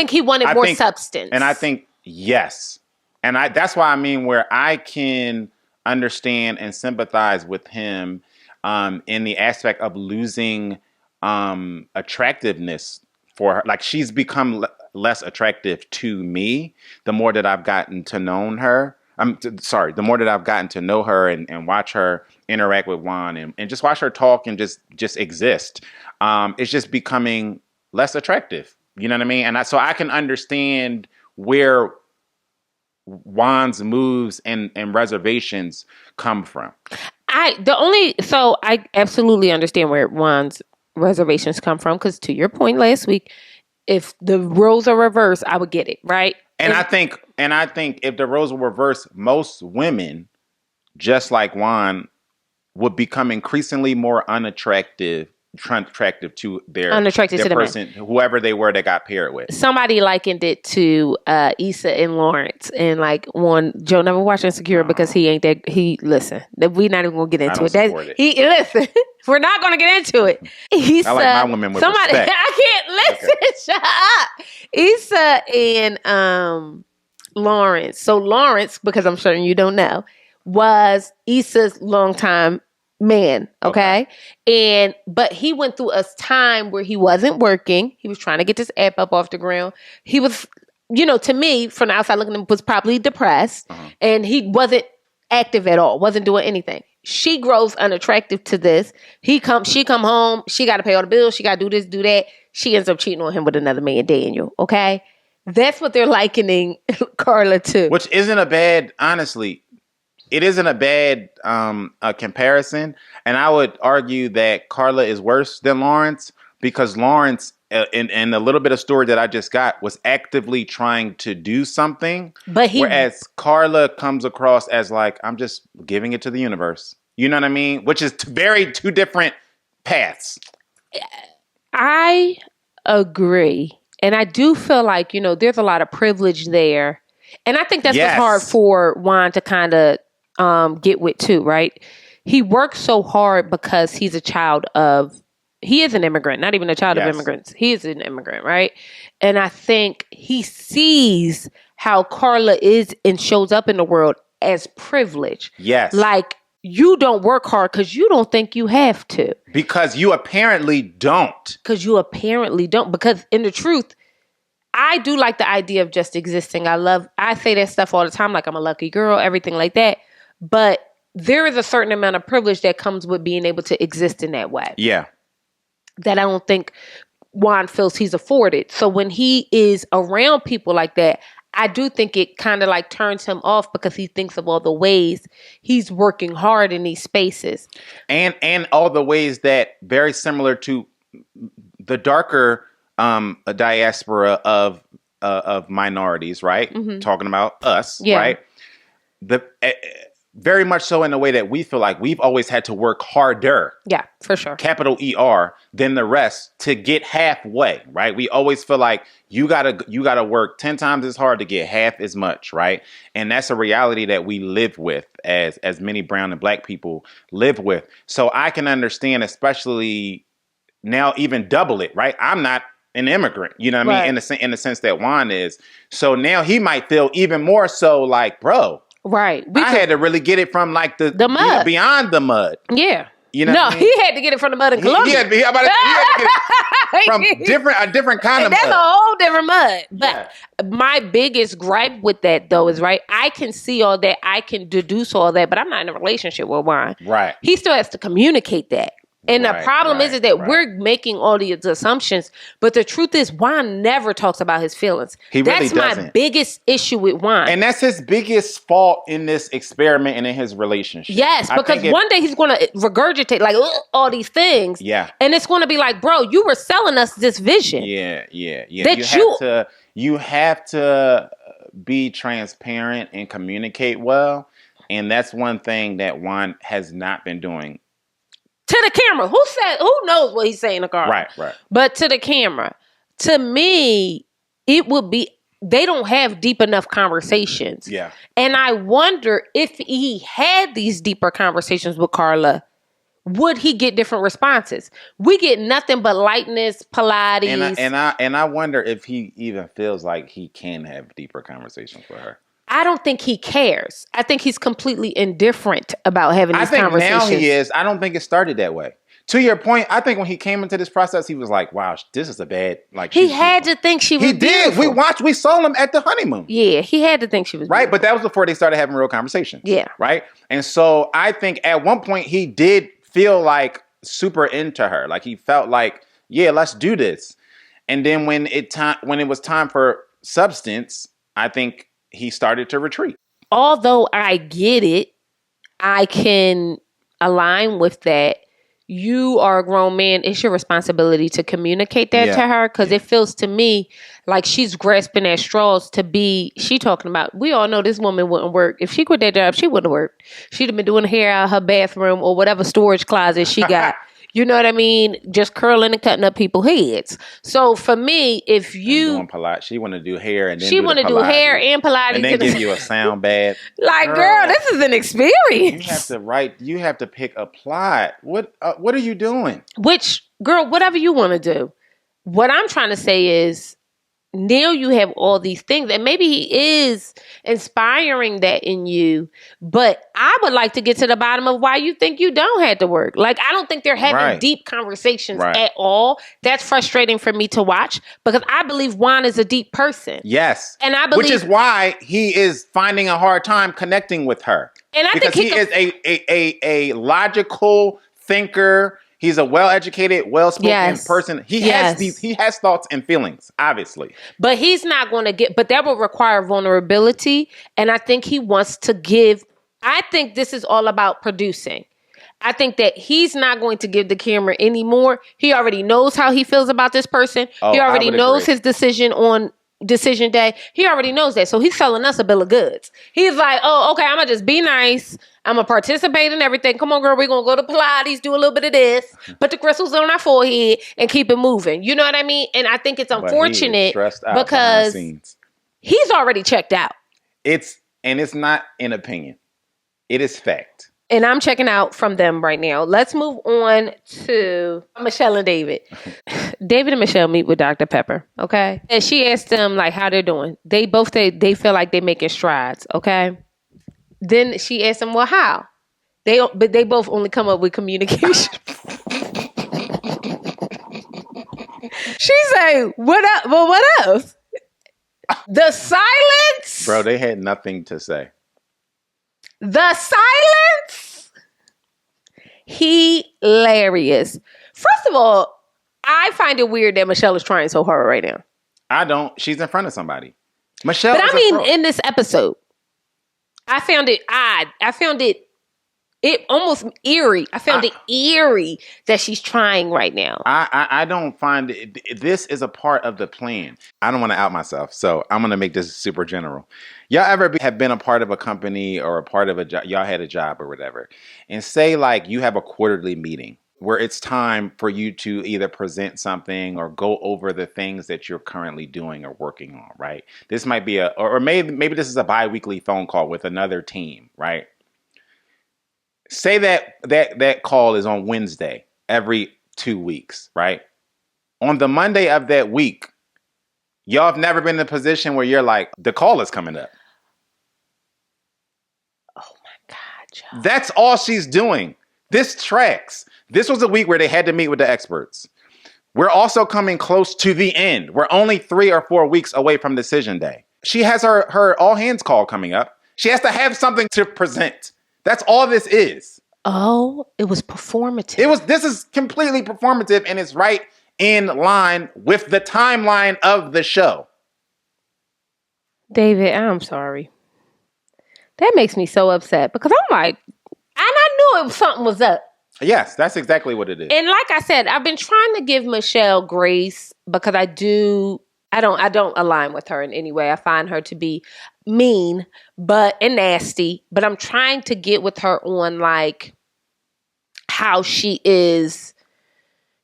he wanted more substance. And I think, yes. And that's why I mean where I can understand and sympathize with him in the aspect of losing attractiveness for her. Like, she's become less attractive to me the more that I've gotten to know her. The more that I've gotten to know her and watch her interact with Juan and just watch her talk and just exist. It's just becoming less attractive. You know what I mean? And so I can understand where Juan's moves and reservations come from. I absolutely understand where Juan's reservations come from, because to your point last week, if the roles are reversed, I would get it, right? And I think if the roles were reversed, most women, just like Juan, would become increasingly more unattractive to their person, whoever they were that got paired with. Somebody likened it to Issa and Lawrence, and like Joe never watched Insecure because he ain't that. Listen, we're not even gonna get into it. Listen, we're not gonna get into it. Issa, I like my women with respect. I can't listen. Okay. Shut up. Issa and Lawrence. So Lawrence, because I'm sure you don't know, was Issa's longtime man, okay? But he went through a time where he wasn't working. He was trying to get this app up off the ground. He was, to me, from the outside looking at him, was probably depressed, and he wasn't active at all, wasn't doing anything. She grows unattractive to this. She come home, she got to pay all the bills, she got to do this, do that. She ends up cheating on him with another man, Daniel, okay? That's what they're likening Carla to. Which isn't a bad, honestly, it isn't a bad comparison. And I would argue that Carla is worse than Lawrence, because Lawrence, in the little bit of story that I just got, was actively trying to do something. Whereas Carla comes across as like, I'm just giving it to the universe. You know what I mean? Which is two different paths. I agree. And I do feel like, there's a lot of privilege there. And I think that's what's hard for Juan to kind of get with too, right? He works so hard because he is an immigrant, not even a child of immigrants. He is an immigrant, right? And I think he sees how Carla is and shows up in the world as privilege. Yes. Like, you don't work hard because you don't think you have to. Because you apparently don't. Because in the truth, I do like the idea of just existing. I say that stuff all the time, like I'm a lucky girl, everything like that. But there is a certain amount of privilege that comes with being able to exist in that way. Yeah. That I don't think Juan feels he's afforded. So when he is around people like that, I do think it kind of like turns him off, because he thinks of all the ways he's working hard in these spaces. And all the ways that, very similar to the darker diaspora of minorities, right? Mm-hmm. Talking about us, right? Very much so in a way that we feel like we've always had to work harder. Yeah, for sure. Capital ER than the rest to get halfway, right? We always feel like you gotta work 10 times as hard to get half as much, right? And that's a reality that we live with as many brown and black people live with. So I can understand, especially now, even double it, right? I'm not an immigrant, you know what I mean? In the sense that Juan is. So now he might feel even more so like, bro. Right. I had to really get it from like the mud. Beyond the mud. Yeah. You know what I mean? He had to get it from the mud in Colombia. He had to get it from a different kind of mud. That's a whole different mud. But my biggest gripe with that, though, is, right, I can see all that. I can deduce all that, but I'm not in a relationship with Juan. Right. He still has to communicate that. And the problem is that we're making all these assumptions, but the truth is Juan never talks about his feelings. He really doesn't. That's my biggest issue with Juan. And that's his biggest fault in this experiment and in his relationship. Yes, because one day he's going to regurgitate like all these things. Yeah. And it's going to be like, bro, you were selling us this vision. Yeah. That you have to be transparent and communicate well. And that's one thing that Juan has not been doing. To the camera. Who knows what he's saying to Carla? Right. But to the camera. To me, it would be, they don't have deep enough conversations. Yeah. And I wonder if he had these deeper conversations with Carla, would he get different responses? We get nothing but lightness, Pilates. And I wonder if he even feels like he can have deeper conversations with her. I don't think he cares. I think he's completely indifferent about having these conversations. Now he is. I don't think it started that way. To your point, I think when he came into this process, he was like, wow, this is a bad, like. He had to think she was beautiful. He did. We saw him at the honeymoon. Yeah, he had to think she was right, beautiful. But that was before they started having real conversations. Yeah. Right? And so I think at one point he did feel like super into her. Like he felt like, yeah, let's do this. And then when it was time for substance, I think he started to retreat. Although I get it, I can align with that. You are a grown man. It's your responsibility to communicate that to her, because it feels to me like she's grasping at straws to be, she talking about, we all know this woman wouldn't work. If she quit that job, she wouldn't have worked. She'd have been doing hair out of her bathroom or whatever storage closet she got. You know what I mean? Just curling and cutting up people's heads. So for me, if you doing Pilates, she want to do hair and then she want to do hair and Pilates, and then give you a sound bath. Like, girl, this is an experience. You have to pick a plot. What are you doing? Which, girl, whatever you want to do. What I'm trying to say is, now you have all these things, and maybe he is inspiring that in you, but I would like to get to the bottom of why you think you don't have to work. Like, I don't think they're having deep conversations at all. That's frustrating for me to watch, because I believe Juan is a deep person. Yes. And I believe, which is why he is finding a hard time connecting with her. And I think he is a logical thinker. He's a well-educated, well-spoken person. He has thoughts and feelings, obviously. But he's not going to but that will require vulnerability. And I think he wants to I think this is all about producing. I think that he's not going to give the camera anymore. He already knows how he feels about this person. He already knows his decision on decision day. He already knows that. So he's selling us a bill of goods. He's like, oh, okay, I'm going to just be nice. I'm going to participate in everything. Come on, girl, we're going to go to Pilates, do a little bit of this, put the crystals on our forehead, and keep it moving. You know what I mean? And I think it's unfortunate because he's already checked out. It's not an opinion. It is fact. And I'm checking out from them right now. Let's move on to Michelle and David. David and Michelle meet with Dr. Pepper, okay? And she asked them, like, how they're doing. They both say they feel like they're making strides, okay? Then she asked them, well, how? But they both only come up with communication. She say, what up? Well, what else? The silence. Bro, they had nothing to say. The silence. Hilarious. First of all, I find it weird that Michelle is trying so hard right now. I don't. She's in front of somebody. Michelle. But I mean, in this episode, I found it odd. I found it almost eerie. I found it eerie that she's trying right now. I don't find it. This is a part of the plan. I don't want to out myself, so I'm going to make this super general. Y'all ever have been a part of a company or a part of a job? Y'all had a job or whatever, and say like you have a quarterly meeting where it's time for you to either present something or go over the things that you're currently doing or working on, right? This might be or maybe this is a bi-weekly phone call with another team, right? Say that call is on Wednesday every 2 weeks, right? On the Monday of that week, y'all have never been in a position where you're like, the call is coming up. Oh my God, Joe. That's all she's doing. This tracks. This was a week where they had to meet with the experts. We're also coming close to the end. We're only 3 or 4 weeks away from decision day. She has her all hands call coming up. She has to have something to present. That's all this is. Oh, it was performative. This is completely performative, and it's right in line with the timeline of the show. David, I'm sorry. That makes me so upset because I'm like, and I knew something was up. Yes, that's exactly what it is. And like I said, I've been trying to give Michelle grace because I don't align with her in any way. I find her to be mean and nasty, but I'm trying to get with her on like how she is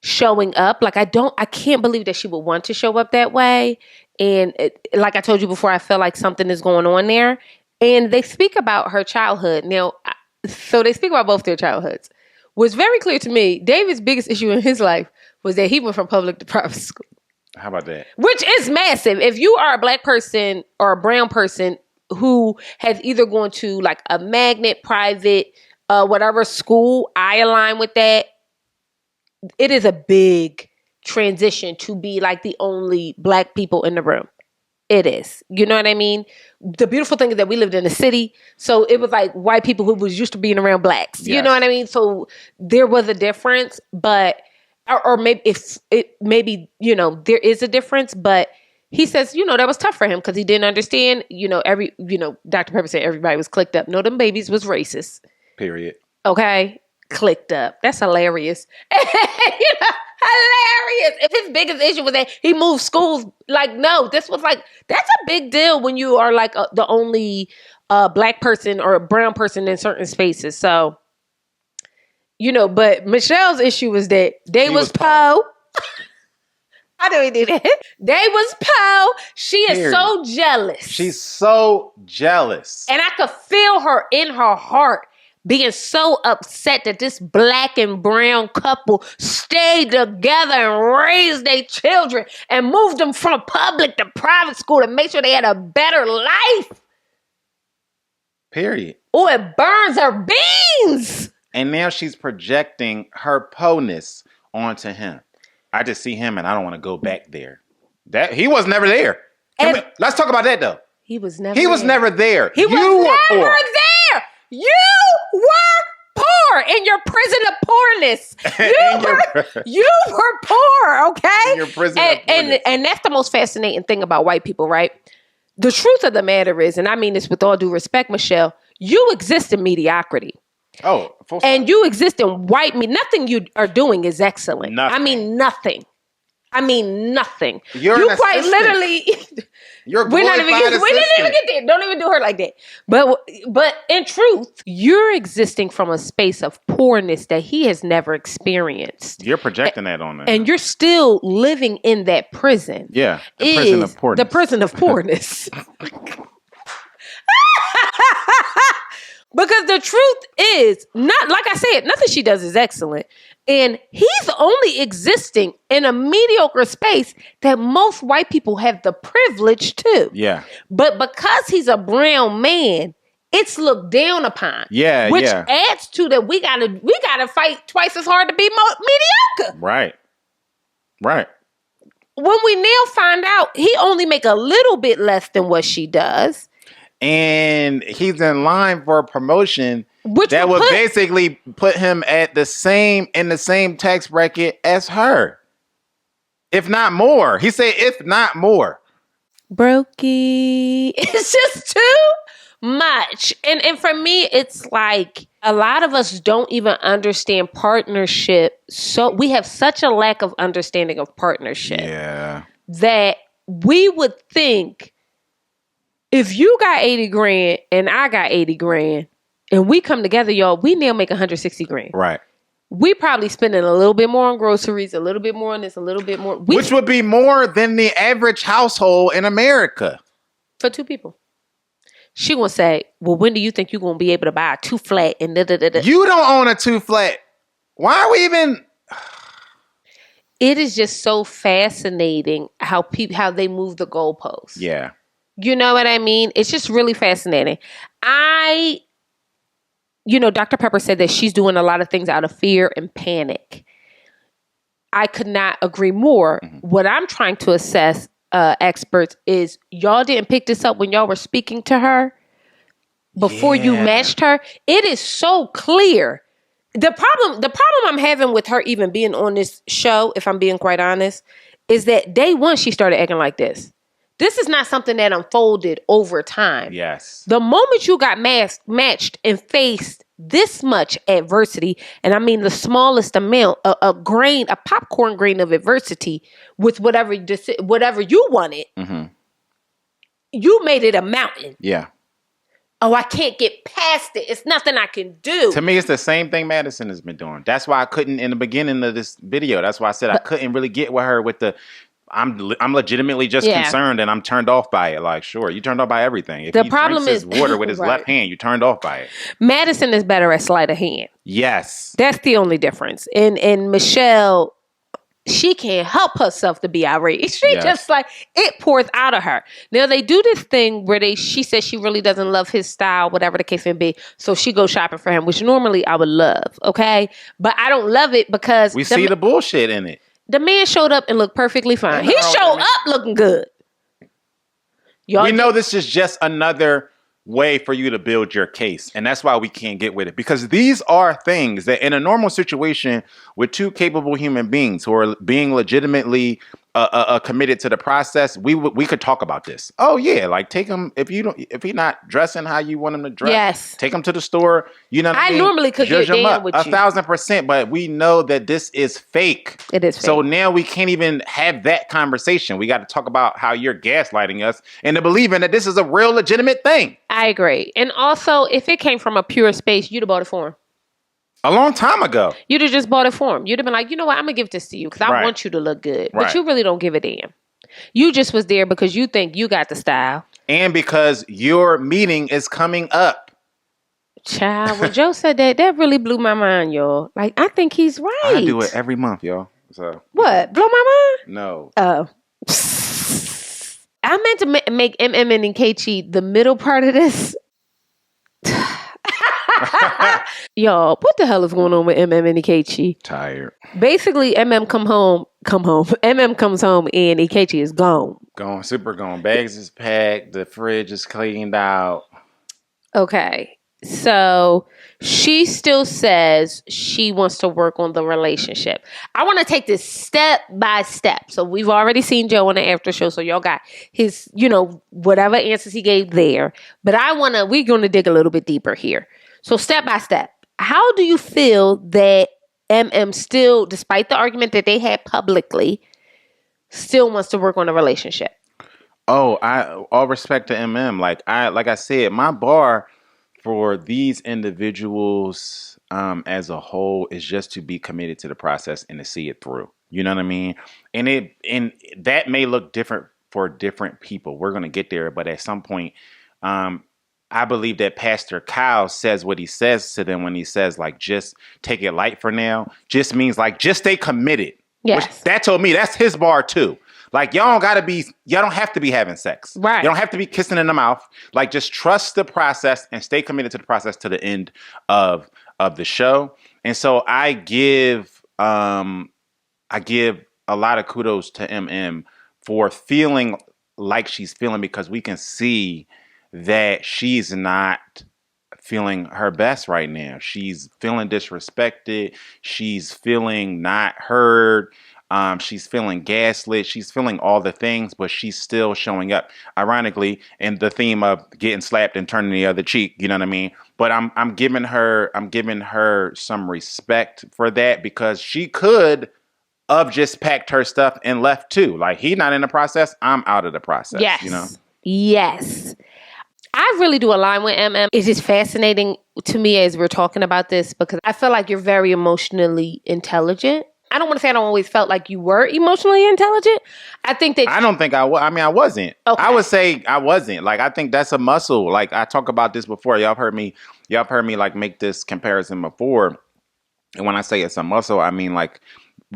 showing up. Like I can't believe that she would want to show up that way. And like I told you before, I feel like something is going on there. And they speak about her childhood. Now, so they speak about both their childhoods. What's very clear to me, David's biggest issue in his life was that he went from public to private school. How about that? Which is massive. If you are a black person or a brown person who has either gone to like a magnet, private, whatever school, I align with that. It is a big transition to be like the only Black people in the room. It is. You know what I mean? The beautiful thing is that we lived in a city, so it was like white people who was used to being around Blacks. Yes. You know what I mean? So there was a difference, but or maybe there is a difference, but he says, that was tough for him because he didn't understand, Dr. Pepper said everybody was clicked up. No, them babies was racist. Period. Okay. Clicked up. That's hilarious. Hilarious. If his biggest issue was that he moved schools, like, no, this was like, that's a big deal when you are like the only Black person or a brown person in certain spaces. So, but Michelle's issue was that they was po. How do we do that? They was po. She is so jealous. She's so jealous. And I could feel her in her heart being so upset that this Black and brown couple stayed together and raised their children and moved them from public to private school to make sure they had a better life. Period. Oh, it burns her beans. And now she's projecting her po-ness onto him. I just see him and I don't want to go back there. That he was never there. Let's talk about that though. He was never never there. He was never there. You were poor in your prison of poorness. You were poor, okay? In your prison of poorness. And that's the most fascinating thing about white people, right? The truth of the matter is, and I mean this with all due respect, Michelle, you exist in mediocrity. Oh, and you exist in white me. Nothing you are doing is excellent. Nothing. I mean nothing. You quite literally. You're we didn't even get there. Don't even do her like that. But in truth, you're existing from a space of poorness that he has never experienced. You're projecting that on him. And you're still living in that prison. Yeah. The prison of poorness. The prison of poorness. Because the truth is, not like I said, nothing she does is excellent. And he's only existing in a mediocre space that most white people have the privilege to. Yeah. But because he's a brown man, it's looked down upon. Yeah, which adds to that we gotta fight twice as hard to be mediocre. Right. When we now find out he only make a little bit less than what she does. And he's in line for a promotion that would basically put him in the same tax bracket as her. If not more. He said, if not more. Brokey. It's just too much. And for me, it's like a lot of us don't even understand partnership. So we have such a lack of understanding of partnership. Yeah. That we would think, if you got 80 grand and I got 80 grand and we come together, y'all, we now make 160 grand. Right. We probably spending a little bit more on groceries, a little bit more on this, a little bit more. Which would be more than the average household in America. For two people. She gonna say, well, when do you think you're gonna be able to buy a 2-flat and da-da-da-da? You don't own a 2-flat. Why are we even... It is just so fascinating how they move the goalposts. Yeah. You know what I mean? It's just really fascinating. Dr. Pepper said that she's doing a lot of things out of fear and panic. I could not agree more. Mm-hmm. What I'm trying to assess, experts, is y'all didn't pick this up when y'all were speaking to her before you matched her. It is so clear. The problem I'm having with her even being on this show, if I'm being quite honest, is that day one she started acting like this. This is not something that unfolded over time. Yes. The moment you got matched and faced this much adversity, and I mean the smallest amount, a popcorn grain of adversity with whatever you wanted, mm-hmm. You made it a mountain. Yeah. Oh, I can't get past it. It's nothing I can do. To me, it's the same thing Madison has been doing. That's why I couldn't, in the beginning of this video, that's why I said I couldn't really get with her with the... I'm legitimately just concerned and I'm turned off by it. Like, sure, you turned off by everything. If the problem is water with his left hand, you turned off by it. Madison is better at sleight of hand. Yes. That's the only difference. And Michelle, she can't help herself to be outraged. She just like, it pours out of her. Now they do this thing where she says she really doesn't love his style, whatever the case may be. So she goes shopping for him, which normally I would love. Okay. But I don't love it because we see the bullshit in it. The man showed up and looked perfectly fine. He showed up looking good. We know this is just another way for you to build your case. And that's why we can't get with it. Because these are things that in a normal situation with two capable human beings who are being legitimately committed to the process, we could talk about this. Oh yeah, like take him if he's not dressing how you want him to dress. Yes, take him to the store. You know, what I mean? Normally could judge get down with you 1,000%, but we know that this is fake. It is fake. So now we can't even have that conversation. We got to talk about how you're gaslighting us into believing that this is a real legitimate thing. I agree, and also if it came from a pure space, you'd have bought it for him. A long time ago. You'd have just bought it for him. You'd have been like, you know what? I'm going to give this to you because I want you to look good. But you really don't give a damn. You just was there because you think you got the style. And because your meeting is coming up. Child, when Joe said that really blew my mind, y'all. Like, I think he's right. I do it every month, y'all. So what? Blow my mind? No. Oh. I meant to make MM and KG the middle part of this. Y'all, what the hell is going on with MM and Ikechi? Tired. Basically, MM come home. MM comes home and Ikechi is gone. Gone, super gone. Bags is packed. The fridge is cleaned out. Okay. So she still says she wants to work on the relationship. I want to take this step by step. So we've already seen Joe on the after show. So y'all got his, whatever answers he gave there. But we're going to dig a little bit deeper here. So step by step, how do you feel that MM still, despite the argument that they had publicly, still wants to work on a relationship? Oh, all respect to MM. Like I said, my bar for these individuals as a whole is just to be committed to the process and to see it through. You know what I mean? And that may look different for different people. We're going to get there, but at some point, I believe that Pastor Kyle says what he says to them when he says, like, just take it light for now. Just means, like, just stay committed. Yes. Which, that told me that's his bar, too. Like, y'all don't have to be having sex. Right. You don't have to be kissing in the mouth. Like, just trust the process and stay committed to the process to the end of the show. And so I give a lot of kudos to MM for feeling like she's feeling, because we can see that she's not feeling her best right now. She's feeling disrespected. She's feeling not heard. She's feeling gaslit. She's feeling all the things, but she's still showing up. Ironically, in the theme of getting slapped and turning the other cheek, you know what I mean? But I'm giving her some respect for that, because she could have just packed her stuff and left too. Like, he's not in the process, I'm out of the process. Yes. Yes. I really do align with MM. It's just fascinating to me as we're talking about this, because I feel like you're very emotionally intelligent. I don't want to say I don't always felt like you were emotionally intelligent. I think that... I don't think I was. I mean, I wasn't. Okay. I would say I wasn't. Like, I think that's a muscle. Like, I talk about this before. Y'all have heard me like make this comparison before. And when I say it's a muscle, I mean, like,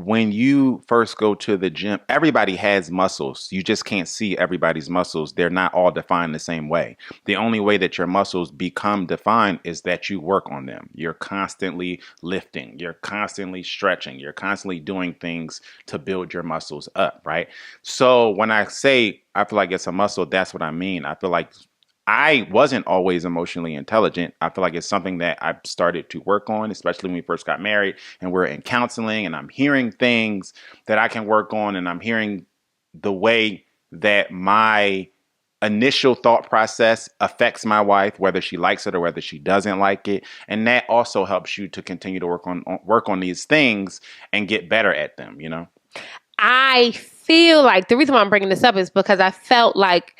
when you first go to the gym, everybody has muscles. You just can't see everybody's muscles. They're not all defined the same way. The only way that your muscles become defined is that you work on them. You're constantly lifting. You're constantly stretching. You're constantly doing things to build your muscles up, right? So when I say I feel like it's a muscle, that's what I mean. I feel like I wasn't always emotionally intelligent. I feel like it's something that I started to work on, especially when we first got married and we're in counseling, and I'm hearing things that I can work on, and I'm hearing the way that my initial thought process affects my wife, whether she likes it or whether she doesn't like it. And that also helps you to continue to work on these things and get better at them, you know? I feel like the reason why I'm bringing this up is because I felt like,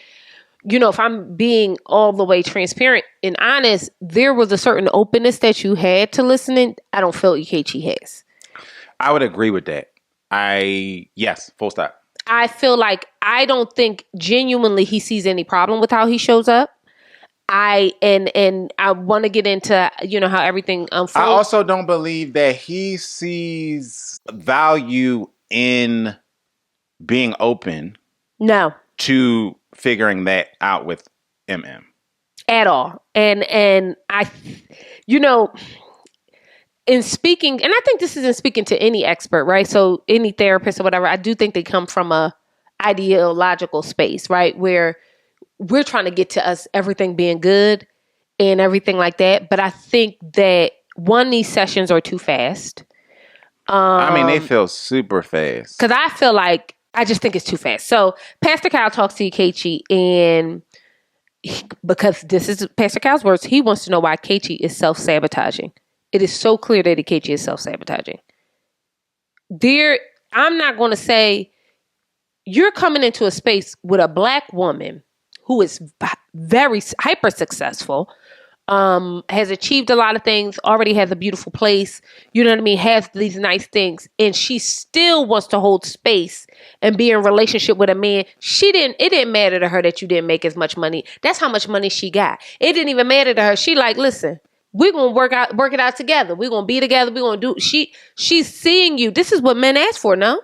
if I'm being all the way transparent and honest, there was a certain openness that you had to listening. I don't feel Ikechi has. I would agree with that. Yes, full stop. I feel like I don't think genuinely he sees any problem with how he shows up. I want to get into, how everything unfolds. I also don't believe that he sees value in being open to figuring that out with MM at all. And I, in speaking, and I think this is in speaking to any expert, right? So any therapist or whatever, I do think they come from a ideological space, right? Where we're trying to get to us everything being good and everything like that. But I think that these sessions are too fast. They feel super fast. Because I just think it's too fast. So Pastor Kyle talks to Kechi, and because this is Pastor Kyle's words, he wants to know why Kechi is self-sabotaging. It is so clear that Kechi is self-sabotaging. I'm not going to say you're coming into a space with a Black woman who is very hyper successful, has achieved a lot of things, already has a beautiful place, you know what I mean, has these nice things, and she still wants to hold space and be in a relationship with a man. It didn't matter to her that you didn't make as much money. That's how much money she got. It didn't even matter to her. She like, listen, we're going to work it out together. We're going to be together. We're going to do, she's seeing you. This is what men ask for, no?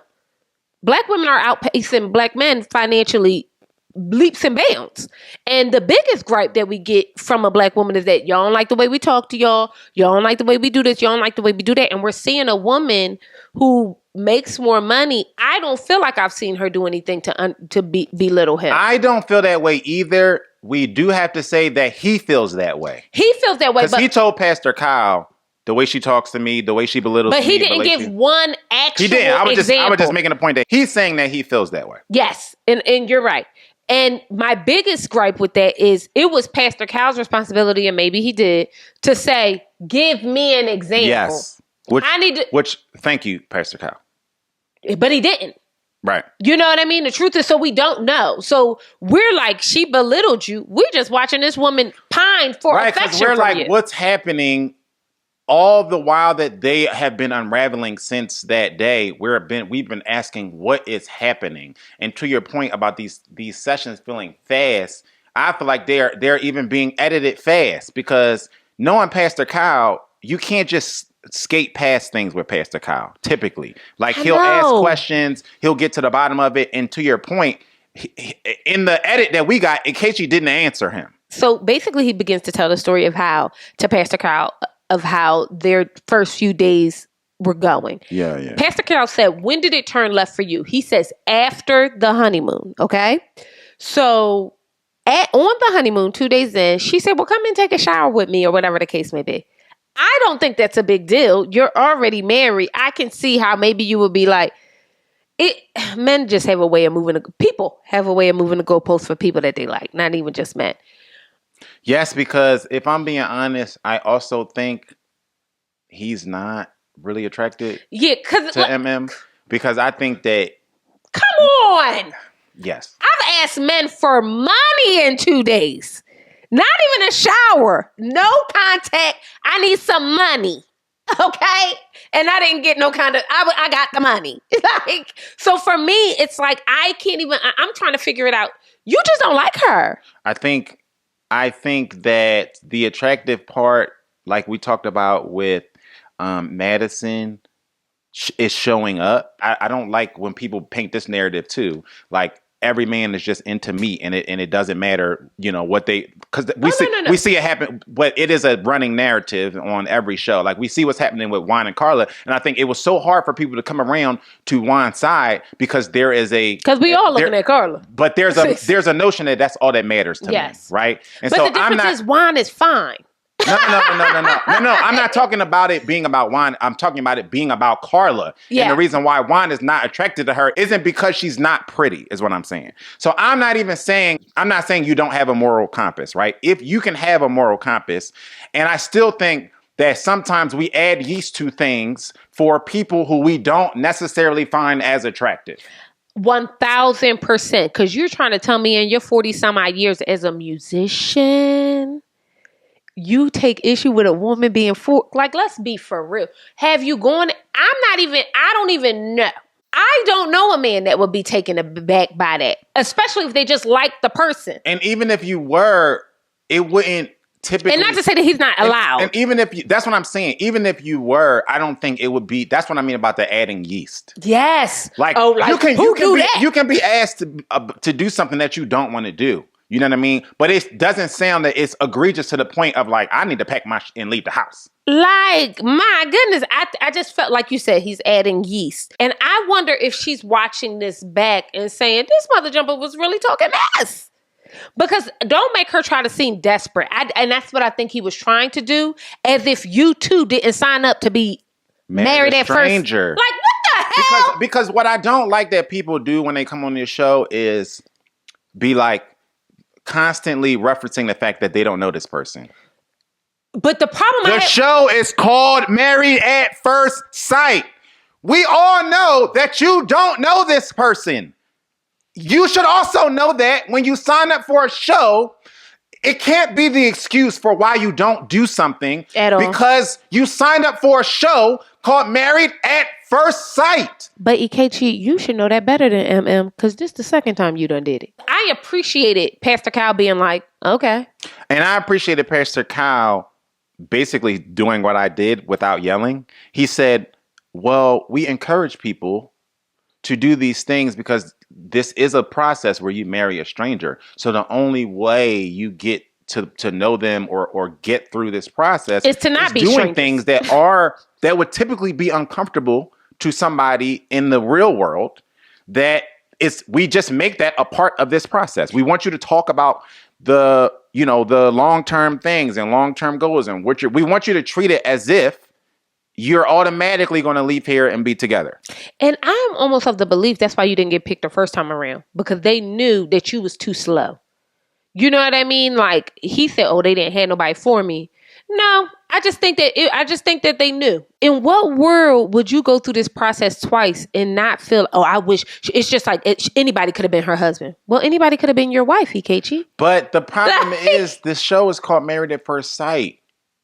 Black women are outpacing Black men financially leaps and bounds. And the biggest gripe that we get from a Black woman is that y'all don't like the way we talk to y'all. Y'all don't like the way we do this. Y'all don't like the way we do that. And we're seeing a woman who makes more money. I don't feel like I've seen her do anything to belittle him. I don't feel that way either. We do have to say that he feels that way. He feels that way. Because he told Pastor Kyle, the way she talks to me, the way she belittles me. But he didn't give one actual example. He didn't. I was just making a point that he's saying that he feels that way. Yes. And you're right. And my biggest gripe with that is it was Pastor Kyle's responsibility, and maybe he did, to say, give me an example. Yes. Which thank you, Pastor Kyle. But he didn't. Right. You know what I mean? The truth is, so we don't know. So we're like, she belittled you. We're just watching this woman pine for affection from you. We're like, what's happening? All the while that they have been unraveling since that day, we've been asking what is happening. And to your point about these sessions feeling fast, I feel like they're even being edited fast, because knowing Pastor Kyle, you can't just skate past things with Pastor Kyle. Typically, like he'll ask questions, he'll get to the bottom of it, and to your point, in the edit that we got, Kechi didn't answer him. So basically, he begins to tell the story of how their first few days were going. Yeah. Pastor Carol said, when did it turn left for you? He says, after the honeymoon. Okay. So on the honeymoon, 2 days in, she said, well, come and take a shower with me, or whatever the case may be. I don't think that's a big deal. You're already married. I can see how maybe you would be like, men just have a way of people have a way of moving the goalposts for people that they like, not even just men. Yes, because if I'm being honest, I also think he's not really attracted to MM, because I think that... Come on! Yes. I've asked men for money in 2 days. Not even a shower. No contact. I need some money. Okay? And I didn't get no kind of... I got the money. So for me, it's like, I can't even... I'm trying to figure it out. You just don't like her. I think that the attractive part, like we talked about with Madison, is showing up. I don't like when people paint this narrative too, like every man is just into me, and it doesn't matter, what they, because we see it happen, but it is a running narrative on every show. Like we see what's happening with Juan and Carla, and I think it was so hard for people to come around to Juan's side, because there is because we all looking at Carla, but there's a notion that that's all that matters to me, right? And but so the difference is Juan is fine. No. I'm not talking about it being about Juan. I'm talking about it being about Carla. Yeah. And the reason why Juan is not attracted to her isn't because she's not pretty, is what I'm saying. So I'm not saying you don't have a moral compass, right? If you can have a moral compass, and I still think that sometimes we add yeast to things for people who we don't necessarily find as attractive. 1,000%. Because you're trying to tell me in your 40 some odd years as a musician, you take issue with a woman being let's be for real. Have you gone? I don't even know. I don't know a man that would be taken aback by that, especially if they just like the person. And even if you were, it wouldn't typically, and not to say that he's not allowed. And even if that's what I'm saying. Even if you were, I don't think it would be. That's what I mean about the adding yeast. Yes. Like, you can be asked to do something that you don't want to do. You know what I mean? But it doesn't sound that it's egregious to the point of like, I need to pack my and leave the house. Like, my goodness, I just felt like you said he's adding yeast. And I wonder if she's watching this back and saying, this mother jumper was really talking mess. Because don't make her try to seem desperate. And that's what I think he was trying to do. As if you two didn't sign up to be married at first. Like, what the hell? Because what I don't like that people do when they come on this show is be like, constantly referencing the fact that they don't know this person. But the problem show is called Married at First Sight. We all know that you don't know this person. You should also know that when you sign up for a show, it can't be the excuse for why you don't do something at all. Because you signed up for a show called Married at First Sight. But EKG, you should know that better than MM, because this is the second time you done did it. I appreciated Pastor Kyle being like, okay. And I appreciated Pastor Kyle basically doing what I did without yelling. He said, well, we encourage people to do these things because this is a process where you marry a stranger. So the only way you get to know them or get through this process is to not be doing strangers. Things that would typically be uncomfortable to somebody in the real world. We just make that a part of this process. We want you to talk about the long-term things and long-term goals, and we want you to treat it as if you're automatically going to leave here and be together. And I'm almost of the belief that's why you didn't get picked the first time around, because they knew that you was too slow. You know what I mean? Like, he said, oh, they didn't have nobody for me. No, I just think that they knew. In what world would you go through this process twice and not feel, oh, I wish, it's just like anybody could have been her husband. Well, anybody could have been your wife, EKG. But the problem is this show is called Married at First Sight.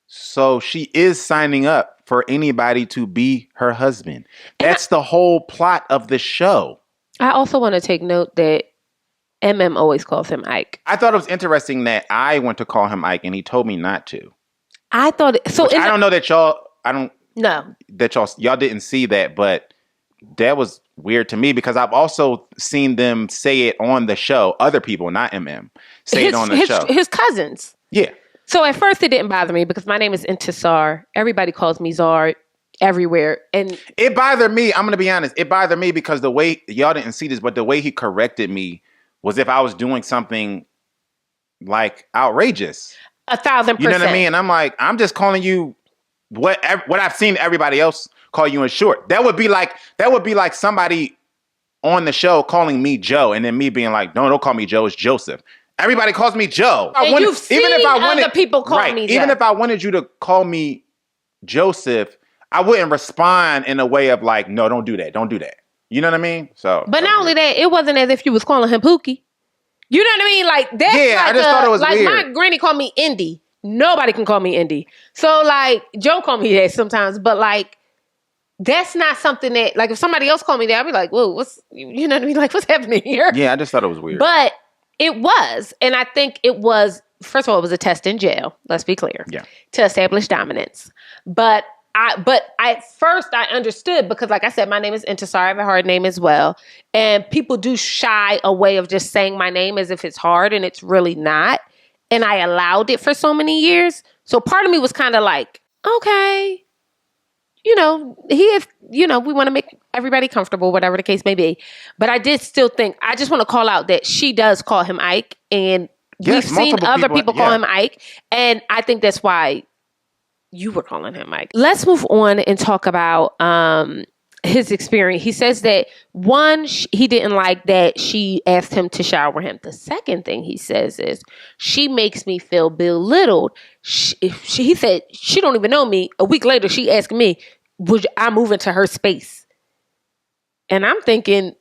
So she is signing up for anybody to be her husband. That's the whole plot of the show. I also want to take note that MM always calls him Ike. I thought it was interesting that I went to call him Ike and he told me not to. I thought so. I don't know that y'all. I don't know that y'all didn't see that, but that was weird to me because I've also seen them say it on the show. Other people, not MM, say it on the show. His cousins. Yeah. So at first it didn't bother me because my name is Intisar. Everybody calls me Zar everywhere, and it bothered me. I'm gonna be honest. It bothered me because the way y'all didn't see this, but the way he corrected me was if I was doing something like outrageous. 1,000%. You know what I mean? And I'm like, I'm just calling you what I've seen everybody else call you in short. That would be like somebody on the show calling me Joe and then me being like, no, don't call me Joe, it's Joseph. Everybody calls me Joe. You've seen other people call me Joe. Even if I wanted you to call me Joseph, I wouldn't respond in a way of like, no, don't do that. Don't do that. You know what I mean? So, but not only that, it wasn't as if you was calling him Pookie. You know what I mean? Like, that's I just thought it was weird. My granny called me Indy. Nobody can call me Indy. So, like, Joe called me that sometimes, but, like, that's not something that, like, if somebody else called me that, I'd be like, whoa, you know what I mean? Like, what's happening here? Yeah, I just thought it was weird. But it was. And I think it was, first of all, it was a test in jail. Let's be clear. Yeah. To establish dominance. But at first I understood because, like I said, my name is Intisar. I have a hard name as well. And people do shy away of just saying my name as if it's hard, and it's really not. And I allowed it for so many years. So part of me was kind of like, okay, we want to make everybody comfortable, whatever the case may be. But I did still think, I just want to call out that she does call him Ike. And we've seen other people call him Ike. And I think that's why you were calling him Mike. Let's move on and talk about his experience. He says that one, he didn't like that she asked him to shower him. The second thing he says is, she makes me feel belittled. He said, she don't even know me. A week later, she asked me, would I move into her space? And I'm thinking,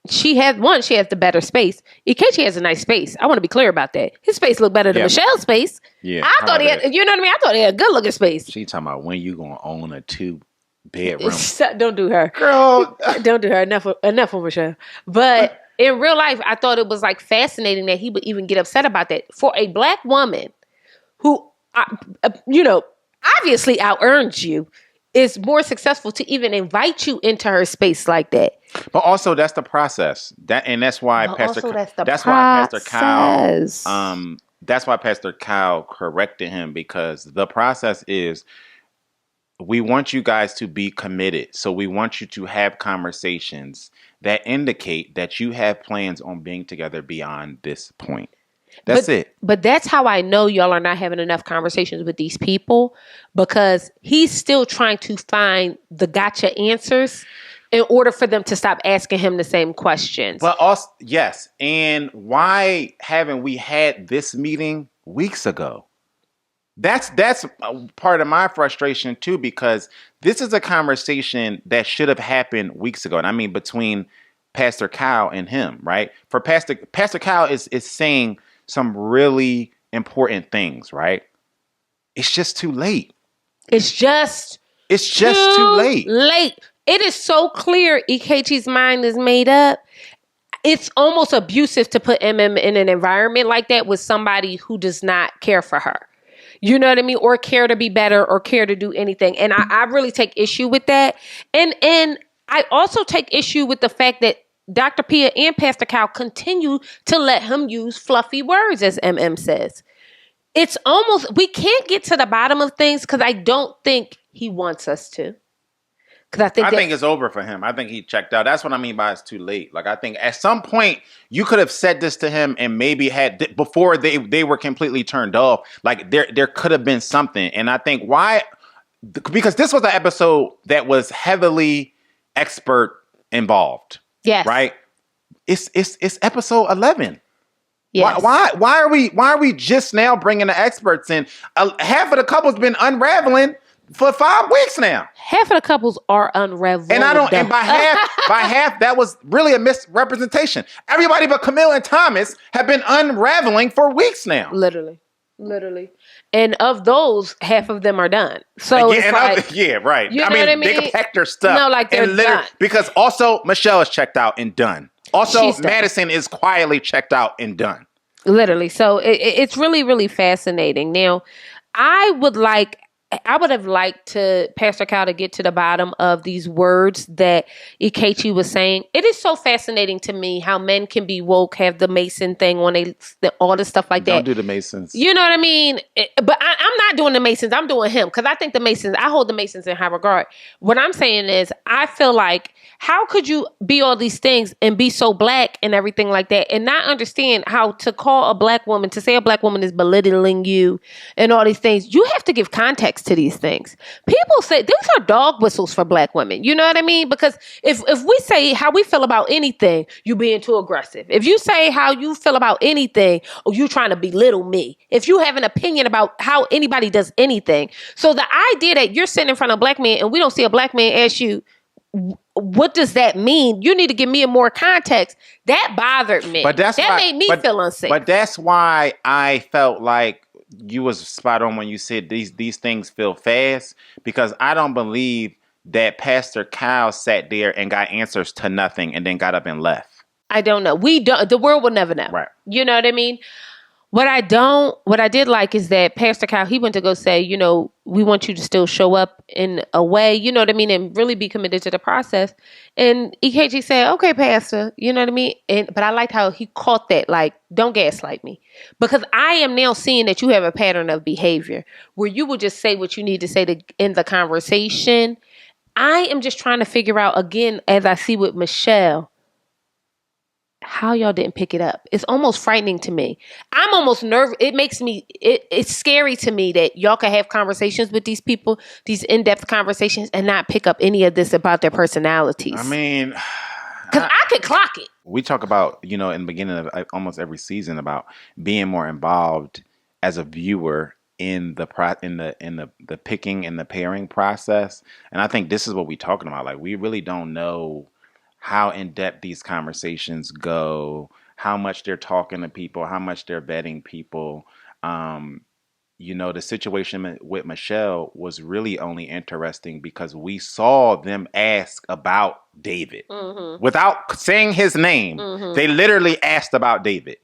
she has the better space. Ikechi has a nice space. I want to be clear about that. His space looked better than Michelle's space. Yeah, I thought he had, you know what I mean? I thought he had a good looking space. She talking about when you gonna own a 2-bedroom. Don't do her. Girl. Don't do her. Enough of Michelle. But in real life, I thought it was like fascinating that he would even get upset about that. For a black woman who obviously out-earned you, is more successful to even invite you into her space like that. But also, that's the process. That's why Pastor Kyle corrected him, because the process is, we want you guys to be committed. So we want you to have conversations that indicate that you have plans on being together beyond this point. That's it. But that's how I know y'all are not having enough conversations with these people, because he's still trying to find the gotcha answers in order for them to stop asking him the same questions. But also, yes. And why haven't we had this meeting weeks ago? That's part of my frustration too, because this is a conversation that should have happened weeks ago. And I mean, between Pastor Kyle and him, right? For Pastor Kyle is saying some really important things, right? It's just too late. It's just too late. It is so clear EKG's mind is made up. It's almost abusive to put MM in an environment like that with somebody who does not care for her. You know what I mean? Or care to be better or care to do anything. And I really take issue with that. And I also take issue with the fact that Dr. Pia and Pastor Kyle continue to let him use fluffy words, as MM says. It's almost, we can't get to the bottom of things because I don't think he wants us to. Because I think it's over for him. I think he checked out. That's what I mean by it's too late. Like, I think at some point you could have said this to him and maybe had, before they were completely turned off. Like, there could have been something. And I think why, because this was an episode that was heavily expert involved. Yes. Right? It's episode 11. Yes. Why are we just now bringing the experts in? Half of the couple's been unraveling for 5 weeks now. Half of the couples are unraveled. And by half, that was really a misrepresentation. Everybody but Camille and Thomas have been unraveling for weeks now. Literally. And of those, half of them are done. So right. You know what I mean? They can pack their stuff. No, like they're done. Because also Michelle is checked out and done. Also, Madison is quietly checked out and done. Literally. So it's really, really fascinating. Now, I would have liked to Pastor Kyle to get to the bottom of these words that Ikechi was saying. It is so fascinating to me how men can be woke, have the Mason thing on all the stuff like that. Don't do the Masons. You know what I mean? But I'm not doing the Masons. I'm doing him, because I think I hold the Masons in high regard. What I'm saying is, I feel like, how could you be all these things and be so black and everything like that and not understand how to call a black woman, to say a black woman is belittling you and all these things? You have to give context to these things. People say these are dog whistles for black women. You know what I mean? Because if we say how we feel about anything, you being too aggressive. If you say how you feel about anything, or you trying to belittle me. If you have an opinion about how anybody does anything. So the idea that you're sitting in front of a black man and we don't see a black man ask you, what does that mean? You need to give me a more context. That bothered me. But that made me feel unsafe. But that's why I felt like you was spot on when you said these things feel fast, because I don't believe that Pastor Kyle sat there and got answers to nothing and then got up and left. I don't know. The world will never know. Right. You know what I mean? What I did like is that Pastor Kyle, he went to go say, we want you to still show up in a way, you know what I mean, and really be committed to the process. And EKG said, okay, Pastor, you know what I mean? But I liked how he caught that, like, don't gaslight me. Because I am now seeing that you have a pattern of behavior where you will just say what you need to say to end the conversation. I am just trying to figure out, again, as I see with Michelle, how y'all didn't pick it up. It's almost frightening to me. I'm almost nervous. It makes me, it's scary to me that y'all can have conversations with these people, these in-depth conversations, and not pick up any of this about their personalities. I mean, because I could clock it. We talk about, in the beginning of almost every season, about being more involved as a viewer in the picking and the pairing process. And I think this is what we're talking about. Like, we really don't know how in-depth these conversations go, how much they're talking to people, how much they're vetting people. The situation with Michelle was really only interesting because we saw them ask about David. Mm-hmm. Without saying his name, they literally asked about David.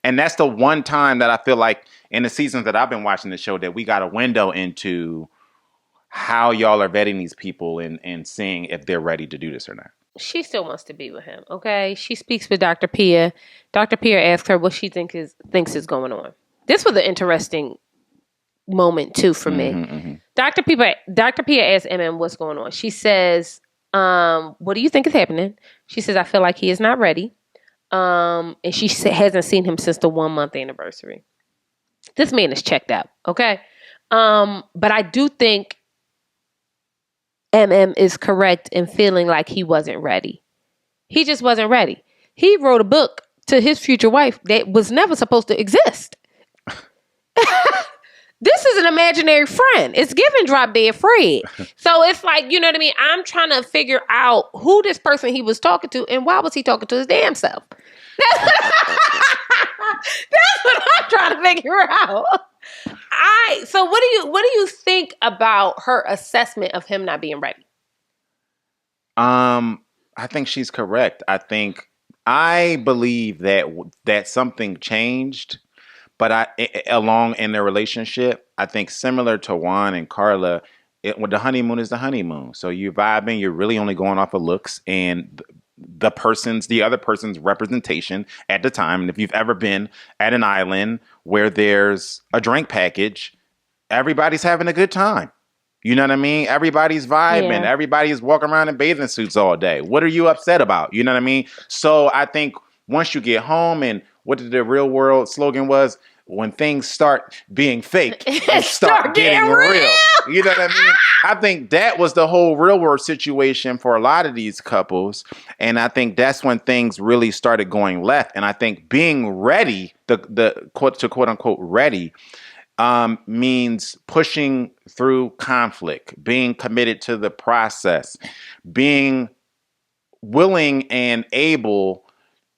And that's the one time that I feel like in the seasons that I've been watching the show that we got a window into how y'all are vetting these people and seeing if they're ready to do this or not. She still wants to be with him, okay? She speaks with Dr. Pia. Dr. Pia asks her what she thinks is going on. This was an interesting moment, too, for me. Mm-hmm. Dr. Pia asks MM what's going on. She says, what do you think is happening? She says, I feel like he is not ready. And she hasn't seen him since the 1-month anniversary. This man is checked out, okay? But I do think MM is correct in feeling like he wasn't ready. He just wasn't ready. He wrote a book to his future wife that was never supposed to exist. This is an imaginary friend. It's given Drop Dead Fred. So it's like, you know what I mean? I'm trying to figure out who this person he was talking to and why was he talking to his damn self. That's what I'm trying to figure out. So what do you think about her assessment of him not being ready? I think she's correct. I believe that something changed, but along in their relationship, I think similar to Juan and Carla, when the honeymoon is the honeymoon. So you're vibing, you're really only going off of looks and the other person's representation at the time. And if you've ever been at an island where there's a drink package, everybody's having a good time. You know what I mean? Everybody's vibing. Yeah. Everybody's walking around in bathing suits all day. What are you upset about? You know what I mean? So I think once you get home, and what the real world slogan was, when things start being fake, and start getting real. You know what I mean? I think that was the whole real world situation for a lot of these couples. And I think that's when things really started going left. And I think being ready, the quote unquote ready, means pushing through conflict, being committed to the process, being willing and able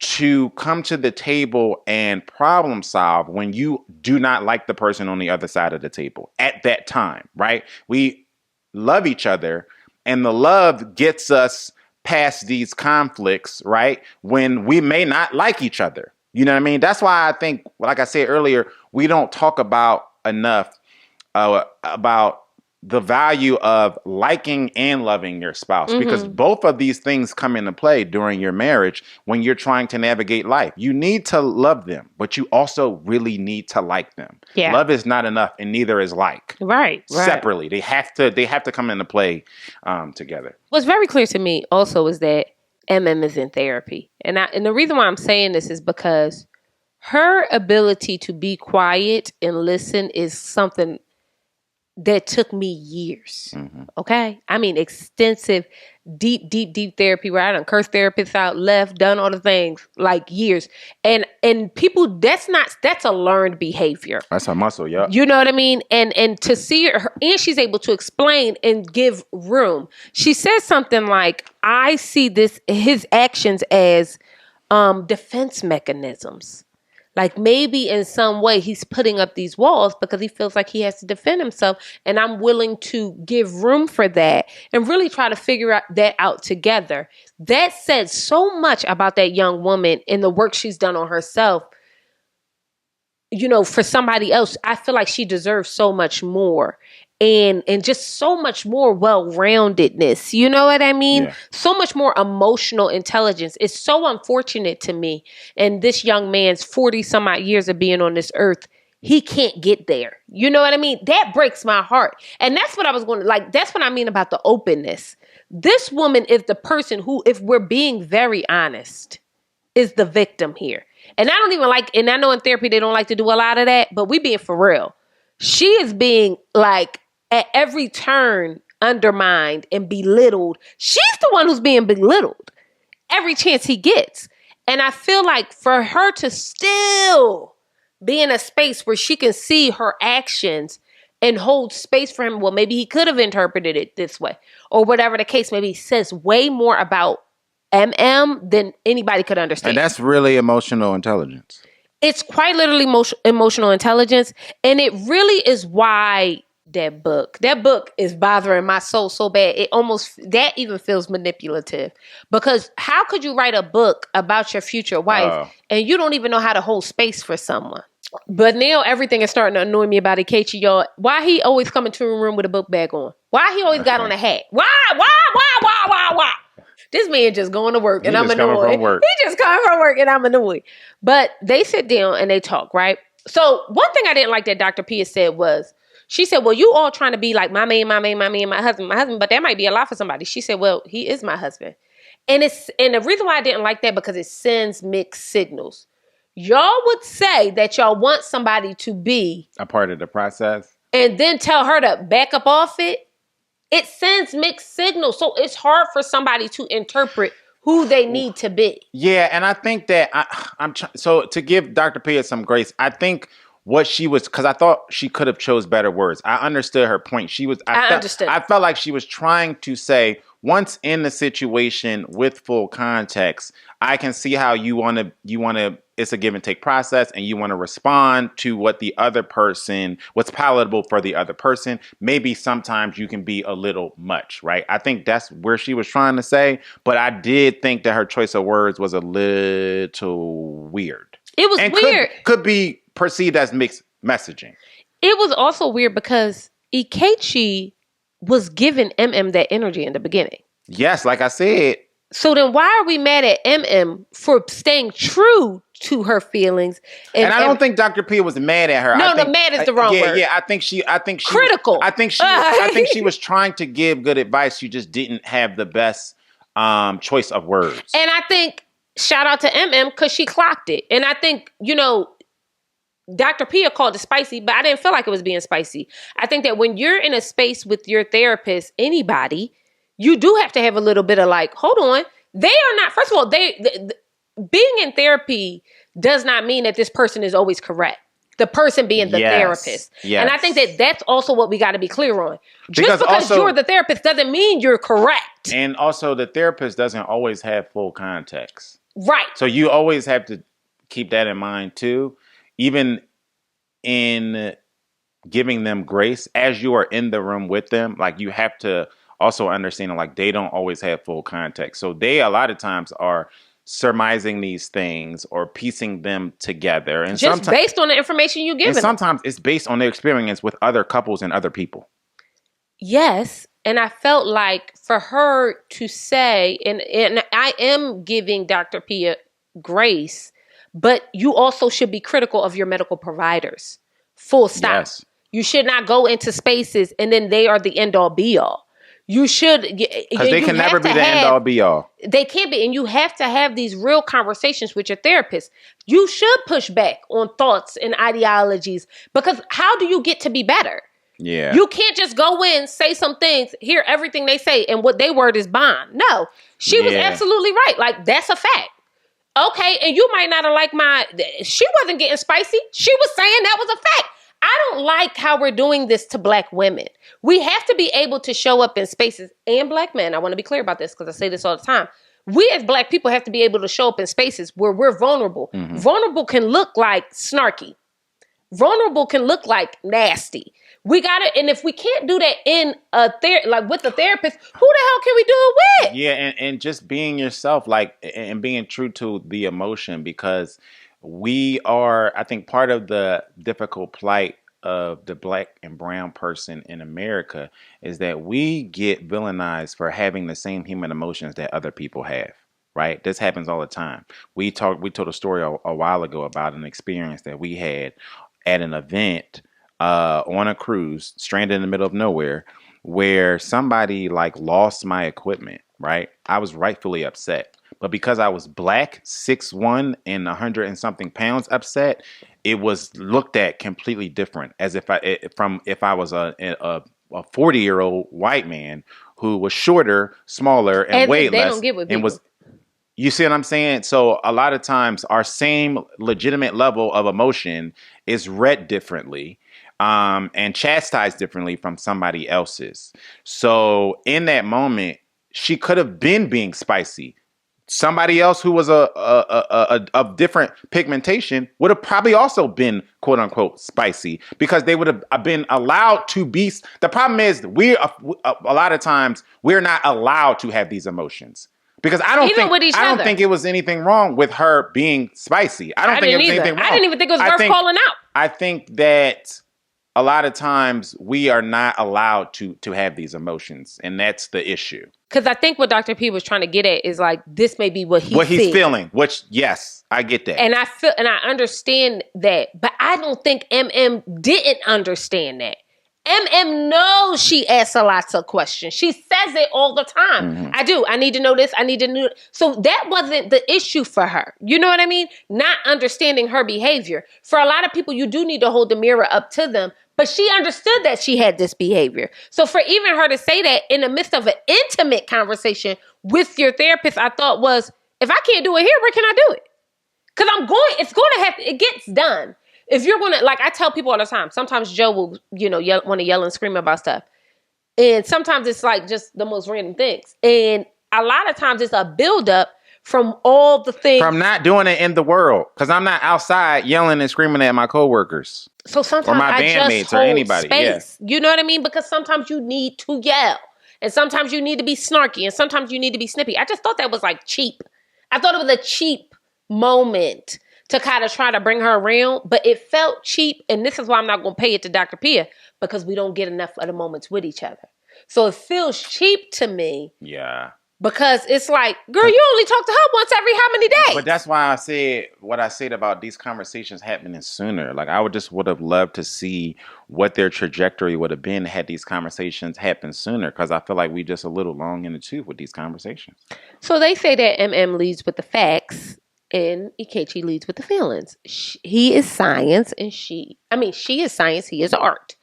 to come to the table and problem solve when you do not like the person on the other side of the table at that time, right? We love each other, and the love gets us past these conflicts, right? When we may not like each other. You know what I mean? That's why I think, like I said earlier, we don't talk about enough about the value of liking and loving your spouse, because both of these things come into play during your marriage when you're trying to navigate life. You need to love them, but you also really need to like them. Yeah. Love is not enough, and neither is like. Right. Separately. They have to come into play together. What's very clear to me also is that MM is in therapy. And the reason why I'm saying this is because her ability to be quiet and listen is something that took me years. Okay? I mean, extensive, deep therapy where I done cursed therapists out, left, done all the things, like years. And people, that's a learned behavior. That's a muscle, yeah. You know what I mean? And to see her, and she's able to explain and give room. She says something like, I see his actions as defense mechanisms. Like maybe in some way he's putting up these walls because he feels like he has to defend himself. And I'm willing to give room for that and really try to figure that out together. That said so much about that young woman and the work she's done on herself. You know, for somebody else, I feel like she deserves so much more. And just so much more well-roundedness. You know what I mean? Yeah. So much more emotional intelligence. It's so unfortunate to me. And this young man's 40 some odd years of being on this earth, he can't get there. You know what I mean? That breaks my heart. And that's what I was going to, like, that's what I mean about the openness. This woman is the person who, if we're being very honest, is the victim here. And I don't even like, and I know in therapy they don't like to do a lot of that, but we being for real. She is being like, at every turn, undermined and belittled. She's the one who's being belittled every chance he gets. And I feel like for her to still be in a space where she can see her actions and hold space for him, well, maybe he could have interpreted it this way or whatever the case maybe, says way more about MM than anybody could understand. And that's really emotional intelligence. It's quite literally emotional intelligence. And it really is why that book. That book is bothering my soul so bad. That even feels manipulative. Because how could you write a book about your future wife and you don't even know how to hold space for someone? But now everything is starting to annoy me about Ikechi, y'all. Why he always coming to a room with a book bag on? Why he always got on a hat? Why? This man just going to work and I'm annoyed. He just coming from work and I'm annoyed. But they sit down and they talk, right? So one thing I didn't like that Dr. Pia said was, she said, well, you all trying to be like my man, my husband, but that might be a lot for somebody. She said, well, he is my husband. And the reason why I didn't like that, because it sends mixed signals. Y'all would say that y'all want somebody to be a part of the process and then tell her to back up off it. It sends mixed signals. So it's hard for somebody to interpret who they need to be. Yeah, and I think that so to give Dr. Pia some grace, I think what she was, because I thought she could have chose better words. I understood her point. I understood. I felt like she was trying to say, once in the situation with full context, I can see how you want to, it's a give and take process and you want to respond to what the other person, what's palatable for the other person. Maybe sometimes you can be a little much, right? I think that's where she was trying to say, but I did think that her choice of words was a little weird. It was weird. Could be perceived as mixed messaging. It was also weird because Ikechi was giving MM that energy in the beginning. Yes, like I said. So then why are we mad at MM for staying true to her feelings? And I don't think Dr. P was mad at her. No, mad is the wrong word. Yeah, I think she critical. I think she was trying to give good advice. She just didn't have the best choice of words. And I think shout out to MM because she clocked it. And I think, Dr. Pia called it spicy, but I didn't feel like it was being spicy. I think that when you're in a space with your therapist, anybody, you do have to have a little bit of like, hold on. They are not, first of all, being in therapy does not mean that this person is always correct. The person being the therapist. Yes. And I think that that's also what we got to be clear on. Just because you're the therapist doesn't mean you're correct. And also the therapist doesn't always have full context. Right. So you always have to keep that in mind too. Even in giving them grace as you are in the room with them, like you have to also understand like they don't always have full context. So they a lot of times are surmising these things or piecing them together. And just based on the information you give them. And sometimes it's based on their experience with other couples and other people. Yes. And I felt like for her to say, and I am giving Dr. Pia grace, but you also should be critical of your medical providers. Full stop. Yes. You should not go into spaces and then they are the end all be all. You should. Because they can never be the end all be all. They can't be. And you have to have these real conversations with your therapist. You should push back on thoughts and ideologies because how do you get to be better? Yeah. You can't just go in, say some things, hear everything they say, and what they word is bond. No. She was absolutely right. Like, that's a fact. Okay, and you might not have liked she wasn't getting spicy. She was saying that was a fact. I don't like how we're doing this to Black women. We have to be able to show up in spaces, and Black men, I want to be clear about this because I say this all the time. We as Black people have to be able to show up in spaces where we're vulnerable. Mm-hmm. Vulnerable can look like snarky. Vulnerable can look like nasty. We got it, and if we can't do that in with a therapist, who the hell can we do it with? Yeah, and just being yourself, like, and being true to the emotion, because we are, I think, part of the difficult plight of the Black and brown person in America is that we get villainized for having the same human emotions that other people have. Right, this happens all the time. We told a story a while ago about an experience that we had at an event. On a cruise, stranded in the middle of nowhere, where somebody like lost my equipment, right? I was rightfully upset. But because I was Black, 6'1" and 100 and something pounds upset, it was looked at completely different, as if I was a 40-year-old white man who was shorter, smaller, and weighed less. Don't get with people. You see what I'm saying? So a lot of times our same legitimate level of emotion is read differently. And chastised differently from somebody else's. So in that moment, she could have been being spicy somebody else who was of different pigmentation would have probably also been quote unquote spicy because they would have been allowed to be. The problem is a lot of times we're not allowed to have these emotions. Because I don't think it was anything wrong with her being spicy. I don't think it was anything wrong. I didn't even think it was worth calling out. I think that a lot of times we are not allowed to have these emotions, and that's the issue. Because I think what Dr. P was trying to get at is like, this may be what he's feeling, which, yes, I get that. And I understand that, but I don't think didn't understand that. knows she asks a lot of questions. She says it all the time. Mm-hmm. I do. I need to know this. I need to know. So that wasn't the issue for her. You know what I mean? Not understanding her behavior. For a lot of people, you do need to hold the mirror up to them. But she understood that she had this behavior. So for even her to say that in the midst of an intimate conversation with your therapist, I thought was, if I can't do it here, where can I do it? Because it's going to have to, it gets done. If you're going to, like I tell people all the time, sometimes Joe will, want to yell and scream about stuff. And sometimes it's like just the most random things. And a lot of times it's a buildup from all the things. From not doing it in the world. Because I'm not outside yelling and screaming at my coworkers. So sometimes or my bandmates or anybody. Space. Yeah. You know what I mean? Because sometimes you need to yell. And sometimes you need to be snarky. And sometimes you need to be snippy. I just thought that was like cheap. I thought it was a cheap moment to kind of try to bring her around, but it felt cheap. And this is why I'm not going to pay it to Dr. Pia, because we don't get enough of the moments with each other. So it feels cheap to me. Yeah. Because it's like, girl, you only talk to her once every how many days? But that's why I said what I said about these conversations happening sooner. Like I would have loved to see what their trajectory would have been had these conversations happened sooner. Because I feel like we just a little long in the tooth with these conversations. So they say that leads with the facts. And Ikechi leads with the feelings. He is science and she is science, he is art.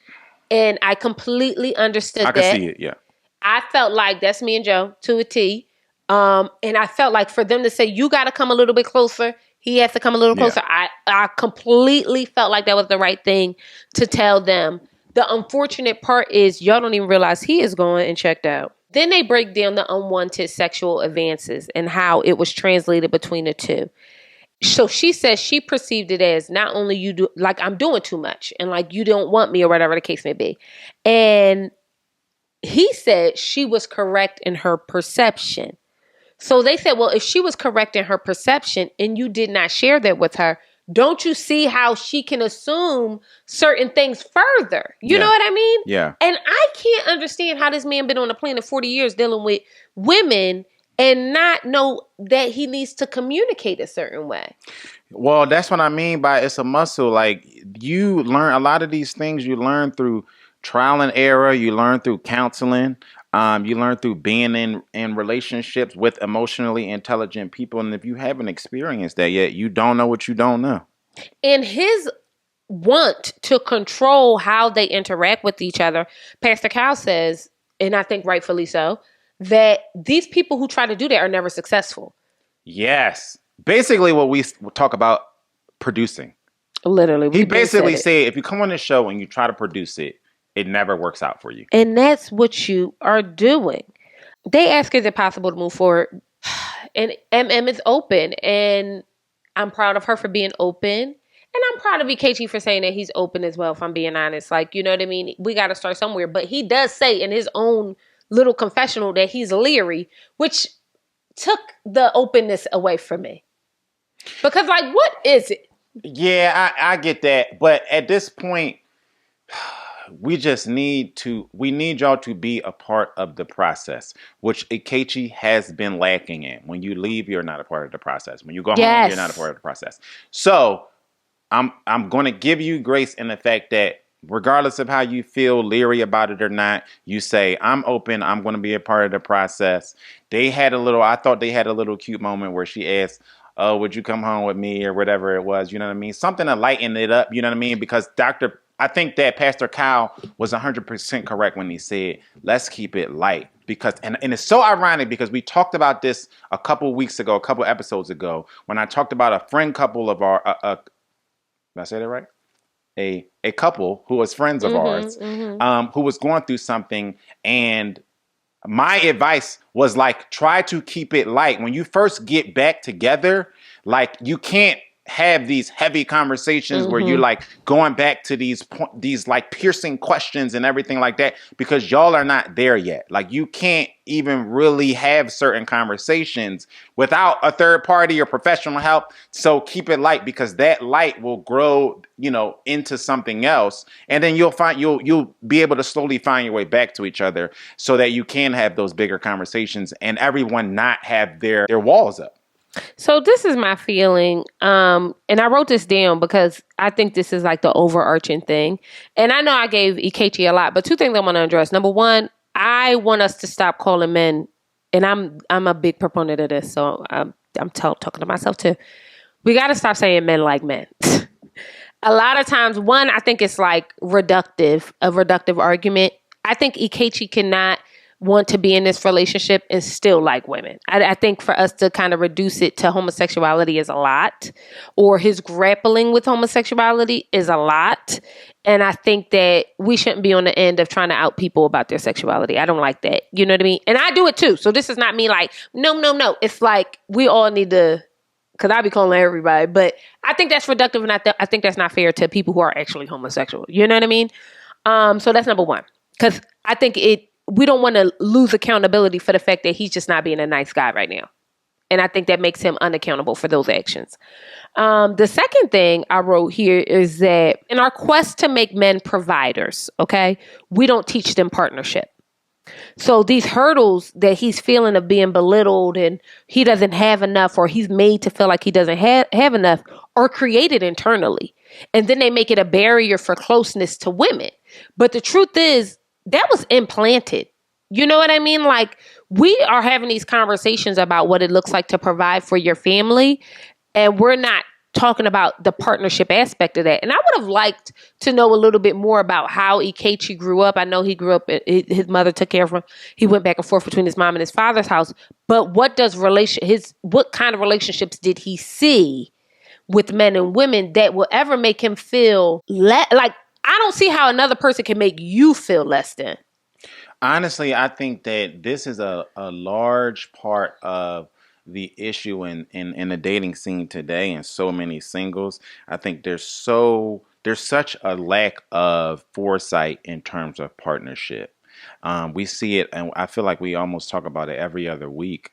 And I completely understood that. I can see it, yeah. I felt like that's me and Joe to a T. And I felt like for them to say, you got to come a little bit closer. He has to come a little closer. Yeah. I completely felt like that was the right thing to tell them. The unfortunate part is y'all don't even realize he is going and checked out. Then they break down the unwanted sexual advances and how it was translated between the two. So she says she perceived it as not only you do, like I'm doing too much and like you don't want me or whatever the case may be. And he said she was correct in her perception. So they said, well, if she was correct in her perception and you did not share that with her, don't you see how she can assume certain things further? You know what I mean? Yeah. And I can't understand how this man been on the planet 40 years dealing with women and not know that he needs to communicate a certain way. Well, that's what I mean by it's a muscle. Like you learn a lot of these things you learn through trial and error. You learn through counseling. You learn through being in relationships with emotionally intelligent people. And if you haven't experienced that yet, you don't know what you don't know. And his want to control how they interact with each other, Pastor Cal says, and I think rightfully so, that these people who try to do that are never successful. Yes. Basically what we talk about producing. Literally. He basically said, if you come on the show and you try to produce it, it never works out for you. And that's what you are doing. They ask, is it possible to move forward? And is open. And I'm proud of her for being open. And I'm proud of Ikechi for saying that he's open as well, if I'm being honest. Like, you know what I mean? We got to start somewhere. But he does say in his own little confessional that he's leery, which took the openness away from me. Because, like, what is it? Yeah, I get that. But at this point, we need y'all to be a part of the process, which Ikechi has been lacking in. When you leave, you're not a part of the process. When you go home, you're not a part of the process. So I'm going to give you grace in the fact that regardless of how you feel leery about it or not, you say, I'm open. I'm going to be a part of the process. I thought they had a little cute moment where she asked, oh, would you come home with me or whatever it was? You know what I mean? Something to lighten it up. You know what I mean? Because I think that Pastor Kyle was 100% correct when he said, let's keep it light. Because and it's so ironic because we talked about this a couple episodes ago, when I talked about a friend couple of our, did I say that right? A couple who was friends of ours, who was going through something, and my advice was like, try to keep it light. When you first get back together, like you can't have these heavy conversations where you're like going back to these like piercing questions and everything like that, because y'all are not there yet. Like you can't even really have certain conversations without a third party or professional help. So keep it light, because that light will grow, into something else. And then you'll be able to slowly find your way back to each other so that you can have those bigger conversations and everyone not have their walls up. So this is my feeling, and I wrote this down because I think this is like the overarching thing. And I know I gave Ikechi a lot, but two things I want to address. Number one, I want us to stop calling men, and I'm a big proponent of this, so I'm talking to myself too. We got to stop saying men like men. A lot of times, one, I think it's like a reductive argument. I think Ikechi cannot want to be in this relationship and still like women. I think for us to kind of reduce it to homosexuality is a lot, or his grappling with homosexuality is a lot. And I think that we shouldn't be on the end of trying to out people about their sexuality. I don't like that. You know what I mean? And I do it too. So this is not me like, no. It's like we all need to, because I be calling everybody, but I think that's reductive, and I think that's not fair to people who are actually homosexual. You know what I mean? So that's number one, because I think we don't want to lose accountability for the fact that he's just not being a nice guy right now. And I think that makes him unaccountable for those actions. The second thing I wrote here is that in our quest to make men providers, okay, we don't teach them partnership. So these hurdles that he's feeling of being belittled and he doesn't have enough, or he's made to feel like he doesn't have enough, are created internally. And then they make it a barrier for closeness to women. But the truth is, that was implanted. You know what I mean? Like, we are having these conversations about what it looks like to provide for your family, and we're not talking about the partnership aspect of that. And I would have liked to know a little bit more about how Ikechi grew up. I know he grew up, his mother took care of him. He went back and forth between his mom and his father's house. But what kind of relationships did he see with men and women that will ever make him feel like, I don't see how another person can make you feel less than. Honestly, I think that this is a large part of the issue in the dating scene today, and so many singles. I think there's such a lack of foresight in terms of partnership. We see it, and I feel like we almost talk about it every other week,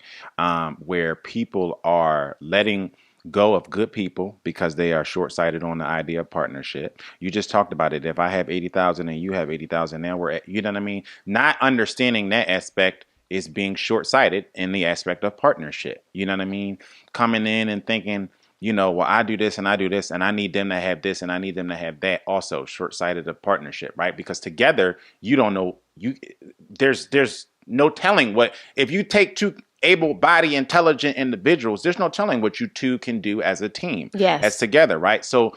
where people are letting go of good people because they are short-sighted on the idea of partnership. You just talked about it. If I have 80,000 and you have 80,000, now we're at, you know what I mean? Not understanding that aspect is being short-sighted in the aspect of partnership. You know what I mean? Coming in and thinking, well, I do this and I do this and I need them to have this and I need them to have that. Also short-sighted of partnership, right? Because together, you don't know, there's no telling what, if you take two able-bodied, intelligent individuals, there's no telling what you two can do as a team, as together, right? So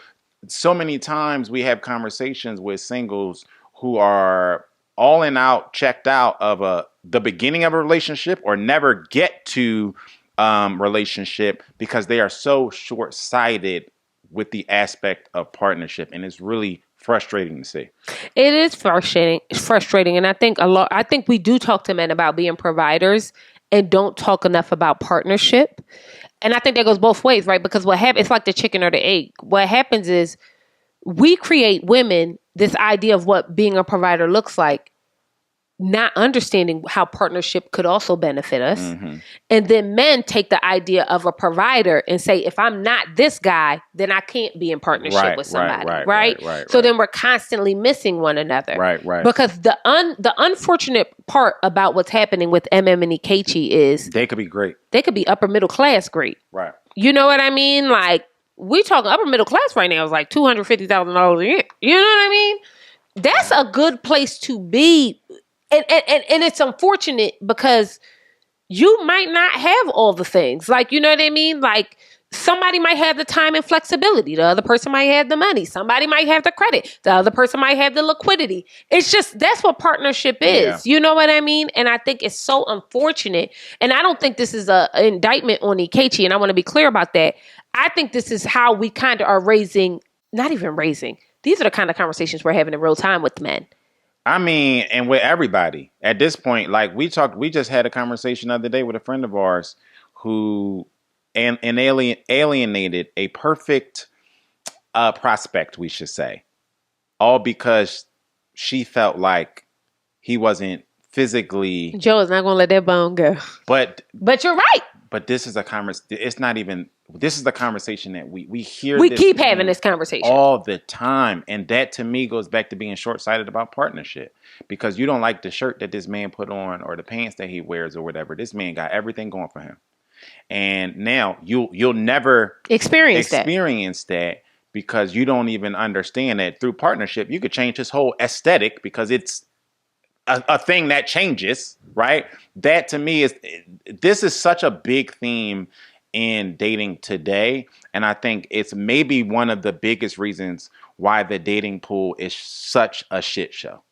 many times we have conversations with singles who are all in out, checked out of the beginning of a relationship, or never get to relationship because they are so short-sighted with the aspect of partnership, and it's really frustrating to see. It is frustrating, and I think we do talk to men about being providers and don't talk enough about partnership. And I think that goes both ways, right? Because what happens, it's like the chicken or the egg. What happens is we create women this idea of what being a provider looks like, not understanding how partnership could also benefit us. Mm-hmm. And then men take the idea of a provider and say, if I'm not this guy, then I can't be in partnership with somebody, right? So then we're constantly missing one another. Right. Because the unfortunate part about what's happening with MM and Ikechi is they could be great. They could be upper middle class great. Right. You know what I mean? Like, we talking upper middle class right now is like $250,000 a year. You know what I mean? That's a good place to be. And it's unfortunate because you might not have all the things. Like, you know what I mean? Like, somebody might have the time and flexibility. The other person might have the money. Somebody might have the credit. The other person might have the liquidity. It's just, that's what partnership is. Yeah. You know what I mean? And I think it's so unfortunate. And I don't think this is an indictment on Ikechi, and I want to be clear about that. I think this is how we kind of are not even raising. These are the kind of conversations we're having in real time with men. I mean, and with everybody at this point, like we just had a conversation the other day with a friend of ours who alienated a perfect prospect, we should say, all because she felt like he wasn't physically. Joe is not going to let that bone go. But you're right. But this is a it's not even. This is the conversation that we hear. We keep having this conversation all the time, and that to me goes back to being short-sighted about partnership, because you don't like the shirt that this man put on or the pants that he wears or whatever. This man got everything going for him, and now you'll never experience that because you don't even understand that through partnership you could change his whole aesthetic because it's a thing that changes, right? That to me this is such a big theme in dating today. And I think it's maybe one of the biggest reasons why the dating pool is such a shit show.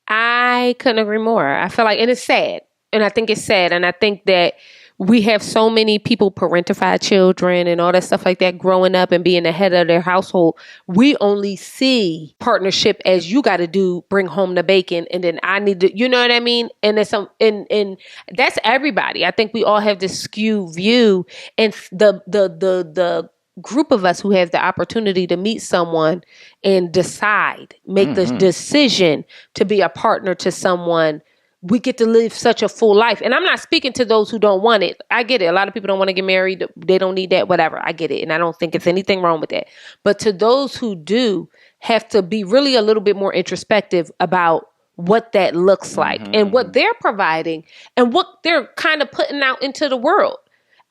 I couldn't agree more. I feel like, and it's sad. And I think it's sad. And I think that we have so many people parentified children and all that stuff like that growing up and being the head of their household. We only see partnership as you got to bring home the bacon, and then I need to, you know what I mean? And it's and that's everybody. I think we all have this skewed view, and the group of us who has the opportunity to meet someone and make the decision to be a partner to someone. We get to live such a full life. And I'm not speaking to those who don't want it. I get it. A lot of people don't want to get married. They don't need that, whatever. I get it. And I don't think it's anything wrong with that. But to those who do, have to be really a little bit more introspective about what that looks like and what they're providing and what they're kind of putting out into the world.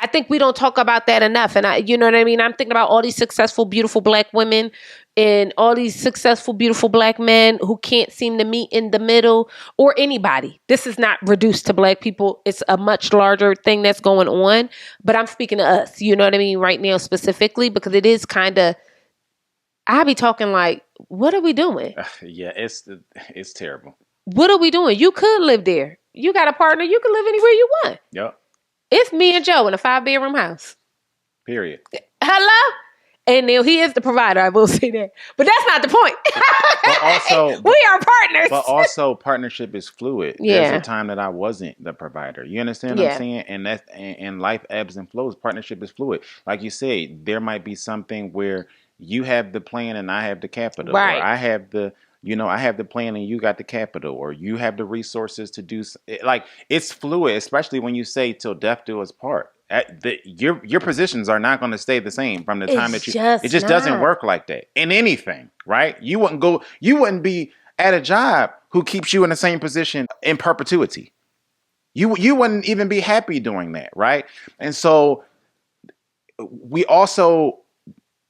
I think we don't talk about that enough. And you know what I mean? I'm thinking about all these successful, beautiful black women and all these successful, beautiful black men who can't seem to meet in the middle, or anybody. This is not reduced to black people. It's a much larger thing that's going on. But I'm speaking to us, you know what I mean, right now specifically, because it is kind of, I be talking like, what are we doing? Yeah, it's terrible. What are we doing? You could live there. You got a partner. You can live anywhere you want. Yep. It's me and Joe in a 5-bedroom house. Period. Hello? And Neil, he is the provider. I will say that. But that's not the point. But also, we are partners. But also, partnership is fluid. Yeah. There's a time that I wasn't the provider. You understand what I'm saying? And life ebbs and flows. Partnership is fluid. Like you say, there might be something where you have the plan and I have the capital. Right. Or I have the plan and you got the capital, or you have the resources to do like it's fluid, especially when you say till death do us part. Your positions are not going to stay the same from the time that it just doesn't work like that in anything, right? You wouldn't be at a job who keeps you in the same position in perpetuity. You wouldn't even be happy doing that, right? And so we also,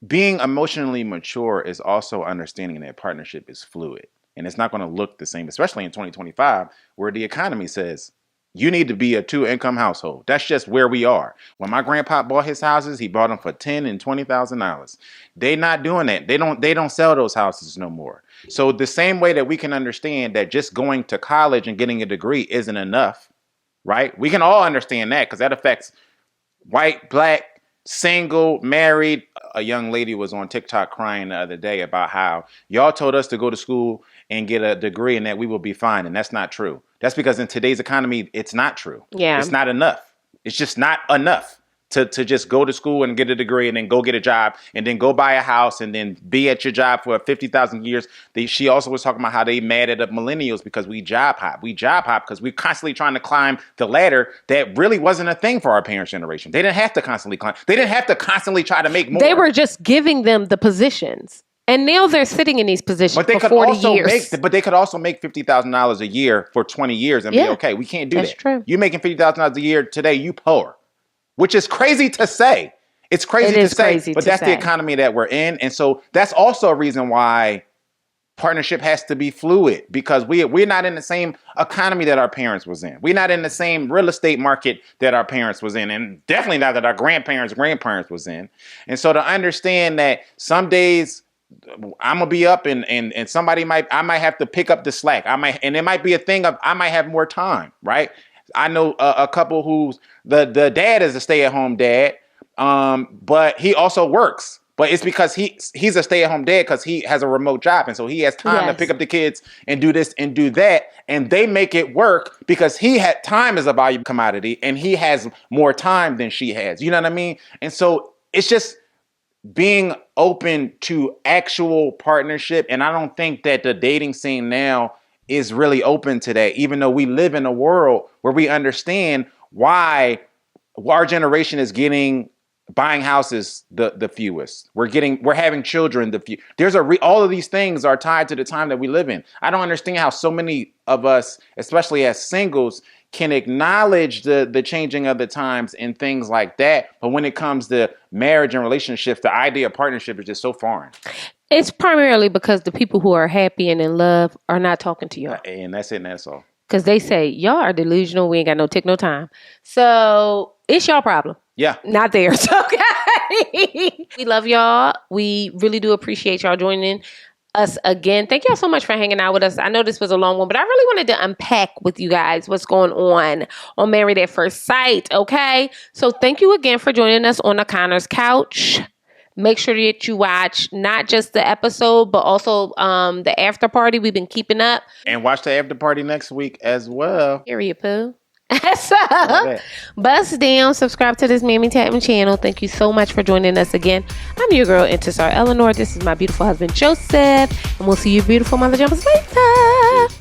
being emotionally mature is also understanding that partnership is fluid and it's not going to look the same, especially in 2025, where the economy says you need to be a 2-income household. That's just where we are. When my grandpa bought his houses, he bought them for $10,000 and $20,000. They're not doing that. They don't sell those houses no more. So the same way that we can understand that just going to college and getting a degree isn't enough, right? We can all understand that because that affects white, black, single, married. A young lady was on TikTok crying the other day about how y'all told us to go to school and get a degree and that we will be fine. And that's not true. That's because in today's economy, it's not true. Yeah. It's not enough. It's just not enough to just go to school and get a degree and then go get a job and then go buy a house and then be at your job for 50,000 years. She also was talking about how they mad at millennials because we job hop. We job hop because we're constantly trying to climb the ladder that really wasn't a thing for our parents' generation. They didn't have to constantly climb. They didn't have to constantly try to make more. They were just giving them the positions. And now they're sitting in these positions for 40 years. But they could also make $50,000 a year for 20 years and be okay. We can't do that. That's true. You making $50,000 a year today, you poor. Which is crazy to say. It's crazy to say, but that's the economy that we're in. And so that's also a reason why partnership has to be fluid, because we're not in the same economy that our parents was in. We're not in the same real estate market that our parents was in, and definitely not that our grandparents was in. And so to understand that some days I'm gonna be up and I might have to pick up the slack. And it might be a thing of I might have more time, right? I know a couple who's the dad is a stay-at-home dad, but he also works But it's because he's a stay-at-home dad because he has a remote job. And so he has time to pick up the kids and do this and do that. And they make it work because time is a valuable commodity and he has more time than she has. You know what I mean? And so it's just being open to actual partnership. And I don't think that the dating scene now is really open to that, even though we live in a world where we understand why our generation is buying houses the fewest. We're having children the few. All of these things are tied to the time that we live in. I don't understand how so many of us, especially as singles, can acknowledge the changing of the times and things like that. But when it comes to marriage and relationships, the idea of partnership is just so foreign. It's primarily because the people who are happy and in love are not talking to y'all. And that's it, and that's all. Because they say, y'all are delusional. We ain't got no time. So it's y'all problem. Yeah. Not theirs. Okay. We love y'all. We really do appreciate y'all joining us again. Thank y'all so much for hanging out with us. I know this was a long one, but I really wanted to unpack with you guys what's going on Married at First Sight. Okay. So thank you again for joining us on the Conner's Couch. Make sure that you watch not just the episode, but also the after party we've been keeping up. And watch the after party next week as well. Period, poo. So, bust down, subscribe to this Mammy Tatman channel. Thank you so much for joining us again. I'm your girl, Intisar Eleanor. This is my beautiful husband, Joseph. And we'll see you beautiful mother jumpers later.